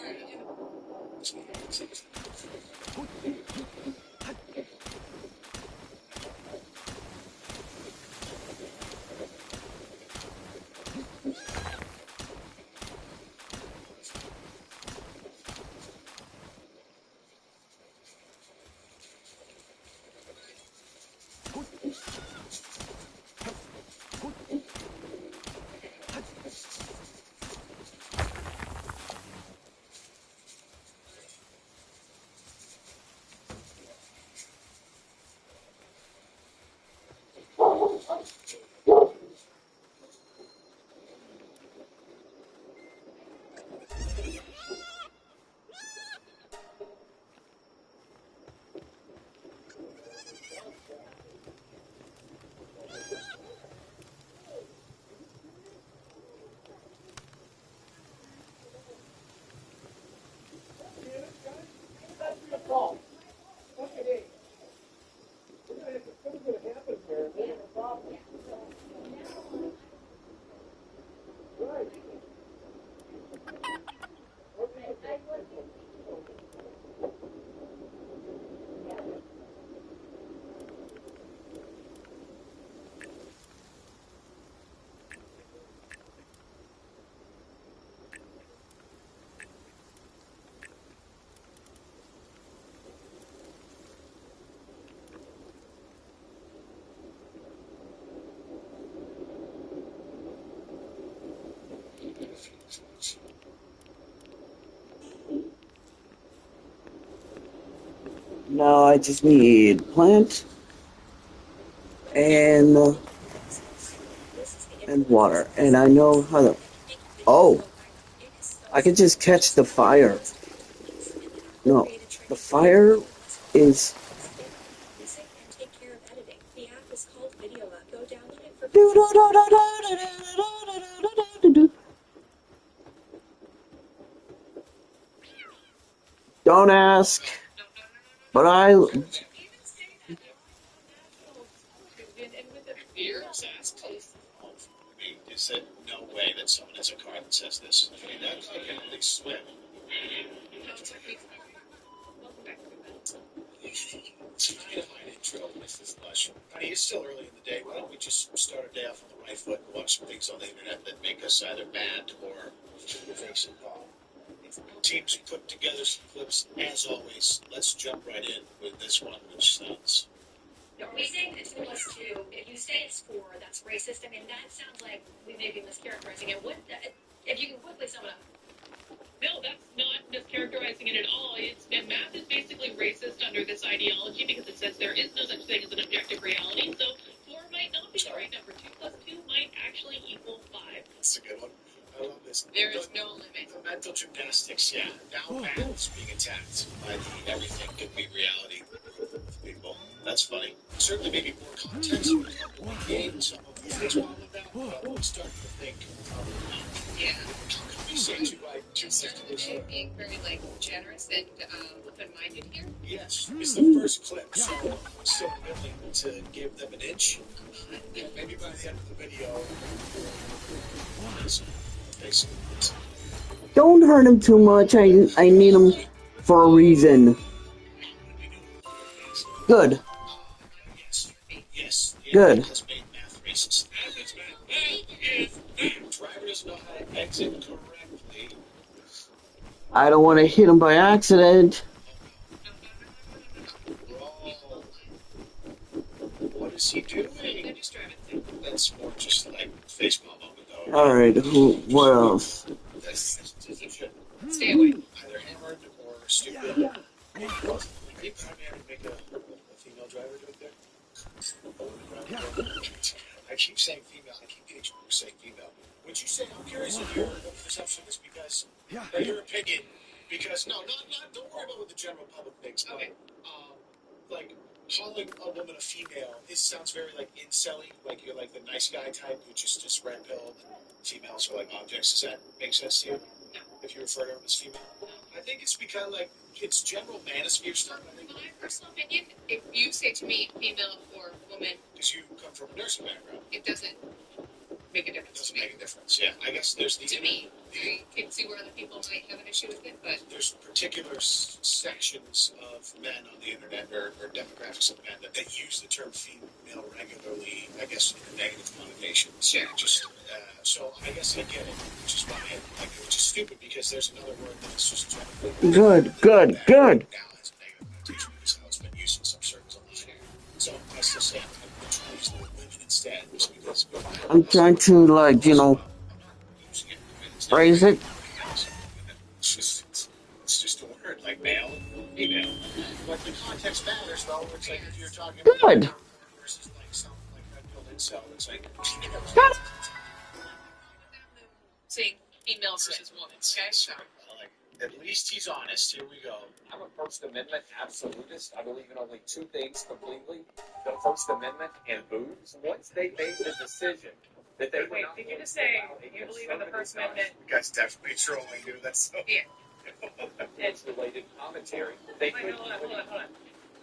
Now I just need plant and water. And I know how to... Oh! I can just catch the fire. No, the fire is... Don't ask. But I... Beers asked. Is there no way that someone has a car that says this? I mean, that car can only swim. It's a fine intro, Mrs. Lush. Honey, it's still early in the day. Why don't we just start our day off on the right foot and watch some things on the internet that make us either mad or face it all? Teams put together some clips. As always, let's jump right in with this one, which sounds... We say that 2 plus 2, if you say it's 4, that's racist. I mean, that sounds like we may be mischaracterizing it. If you can quickly sum it up. No, that's not mischaracterizing it at all. Math is basically racist under this ideology because it says there is no such thing as an objective reality. So 4 might not be the right number. 2 plus 2 might actually equal 5. That's a good one. I love this. There is no limit. The mental gymnastics, yeah. Now math is being attacked by the everything could be reality people. That's funny. Certainly maybe more context would help with the game. Some of the things with that, but we're starting to think, yeah, we say to by 250. Being very, generous and open-minded here. Yes, it's the first clip, so I'm still willing to give them an inch. Maybe by the end of the video, Don't hurt him too much. I need him for a reason. Good. Yes. Good. Has made math racist. Driver doesn't know how to exit correctly. I don't want to hit him by accident. What is he doing? That's more just like facepalm moment, though. Alright, what else? Stay away. Either hammered or stupid. Maybe I make a female driver do it there. I keep saying female. I keep getting saying female. Would you say, I'm curious if your perception is because, your opinion, because, no, don't worry about what the general public thinks. Okay. Calling a woman a female, it sounds very incel-y, like you're the nice guy type who just is red pilled and females are objects. Does that make sense to you? No. If you refer to them as female? I think it's because it's general manosphere stuff. I think. My personal opinion, if you say to me female or woman, because you come from a nursing background, it doesn't make a difference. It doesn't make a difference. Yeah, I guess there's the. To me, I can see where other people might have an issue with it, but there's particular sections of men on the internet or demographics of men that they use the term female regularly. I guess in a negative connotation. Sure. Just so I guess I get it, which is why which is stupid because there's another word that's just generally. Good. Now has a negative connotation because how it's been used in some circles online. So I still say I'm going to use the word women instead, just because. I'm trying to phrase it. It's just a word like male and female. But the context matters, though. It's like if you're talking about Good. versus something like red pill incel, it's like saying female versus woman. Okay, so at least he's honest. Here we go. I'm a First Amendment absolutist. I believe in only 2 things completely: the First Amendment and booze. Once they made the decision that they Wait, did you just say you believe in the First Amendment? You guys definitely trolling, dude. That's so. Yeah. It's related commentary. They Wait, could. hold on.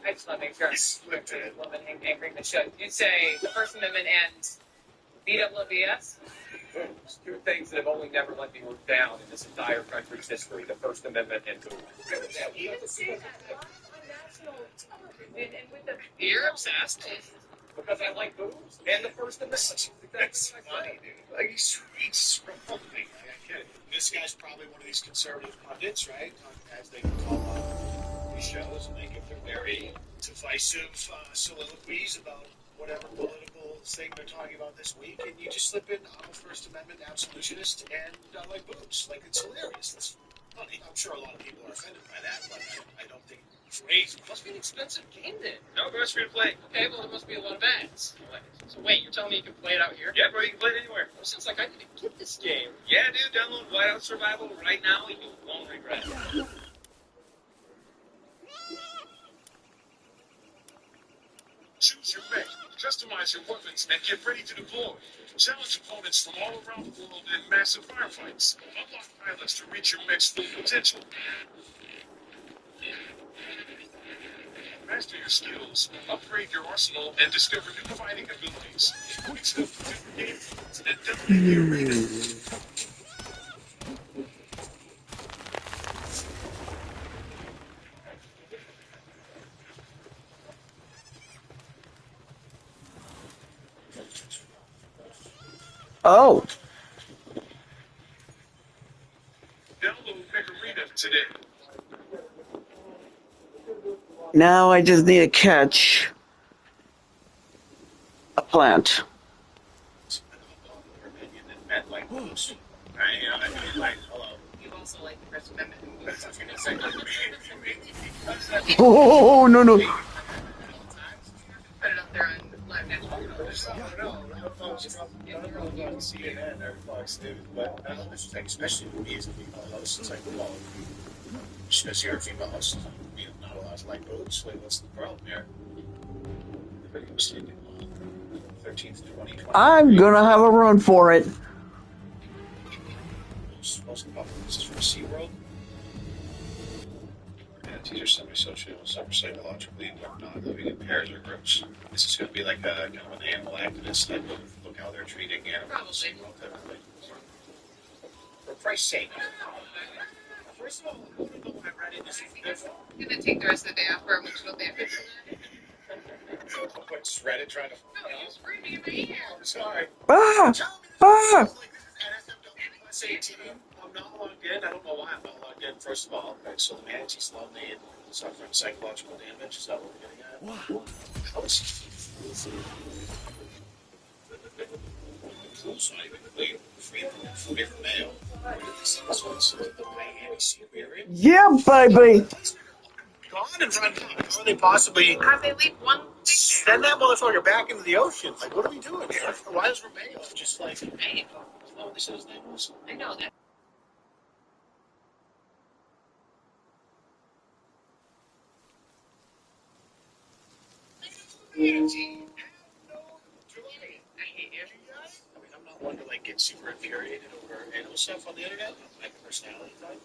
I just want to make sure. He slipped it. Woman anchoring the show. You say the First Amendment and BWBS? Booze. 2 things that have only never let me work down in this entire country's history: the First Amendment and booze. You just say that on national television and with the. You're obsessed. Because I like booze and the First Amendment. That's funny, dude. He's trolling. I get it. This guy's probably one of these conservative pundits, right? As they call these shows, and they give their very divisive soliloquies about whatever political thing they're talking about this week, and you just slip in, I'm a First Amendment absolutionist, and I like boobs. It's hilarious. That's funny. I'm sure a lot of people are offended by that, but I don't think Crazy. Must be an expensive game then. No, bro, it's free to play. Okay, well, there must be a lot of ads. So wait, you're telling me you can play it out here? Yeah, bro, you can play it anywhere. Well, sounds like I need to get this game. Yeah, dude, download Whiteout Survival right now and you won't regret it. Choose your mech, customize your weapons, and get ready to deploy. Challenge opponents from all around the world in massive firefights. Unlock pilots to reach your mech's full potential. Master your skills, upgrade your arsenal, and discover new fighting abilities. Quick step to different game modes and dominate the arena. Oh, Download Mech Arena today. now I just need to catch a plant. You also like the First Amendment. Oh, no, no. Put it up there on live network. CNN or Fox News, but I don't know, this is like, especially for me as a female host, it's like, well, just because you're a female host, you know, not allowed to like boobs. Like, what's the problem here? The video was taken on 13th, 2020. I'm gonna have a run for it. Most of this is from SeaWorld. These are semi-social, psychologically not living in pairs or groups. This is going to be like a kind of an animal activist type of look how they're treating animals. Probably. For Christ's sake. First of all, I don't know why I read this. I'm gonna take the rest of the day off for emotional damage. What's Reddit trying to? No, you screwed me in my ear. I'm sorry. Ah! Ah! Plus 18. I'm not logged in. I don't know why I'm not logged in. First of all, right, so the manatee's lonely and suffering psychological damage. Is that what we're getting at? Wow. How is so I even played free from mail. The Miami Superior. Yeah, baby. Gone and run. How are they possibly? How they leave one thing? Send that motherfucker back into the ocean. Like, what are we doing here? Why is Romeo just like? Hey, Is that what they said his name was? I know that. I hate you. I mean, I'm not one to like get super infuriated over animal stuff on the internet. I'm like a personality type.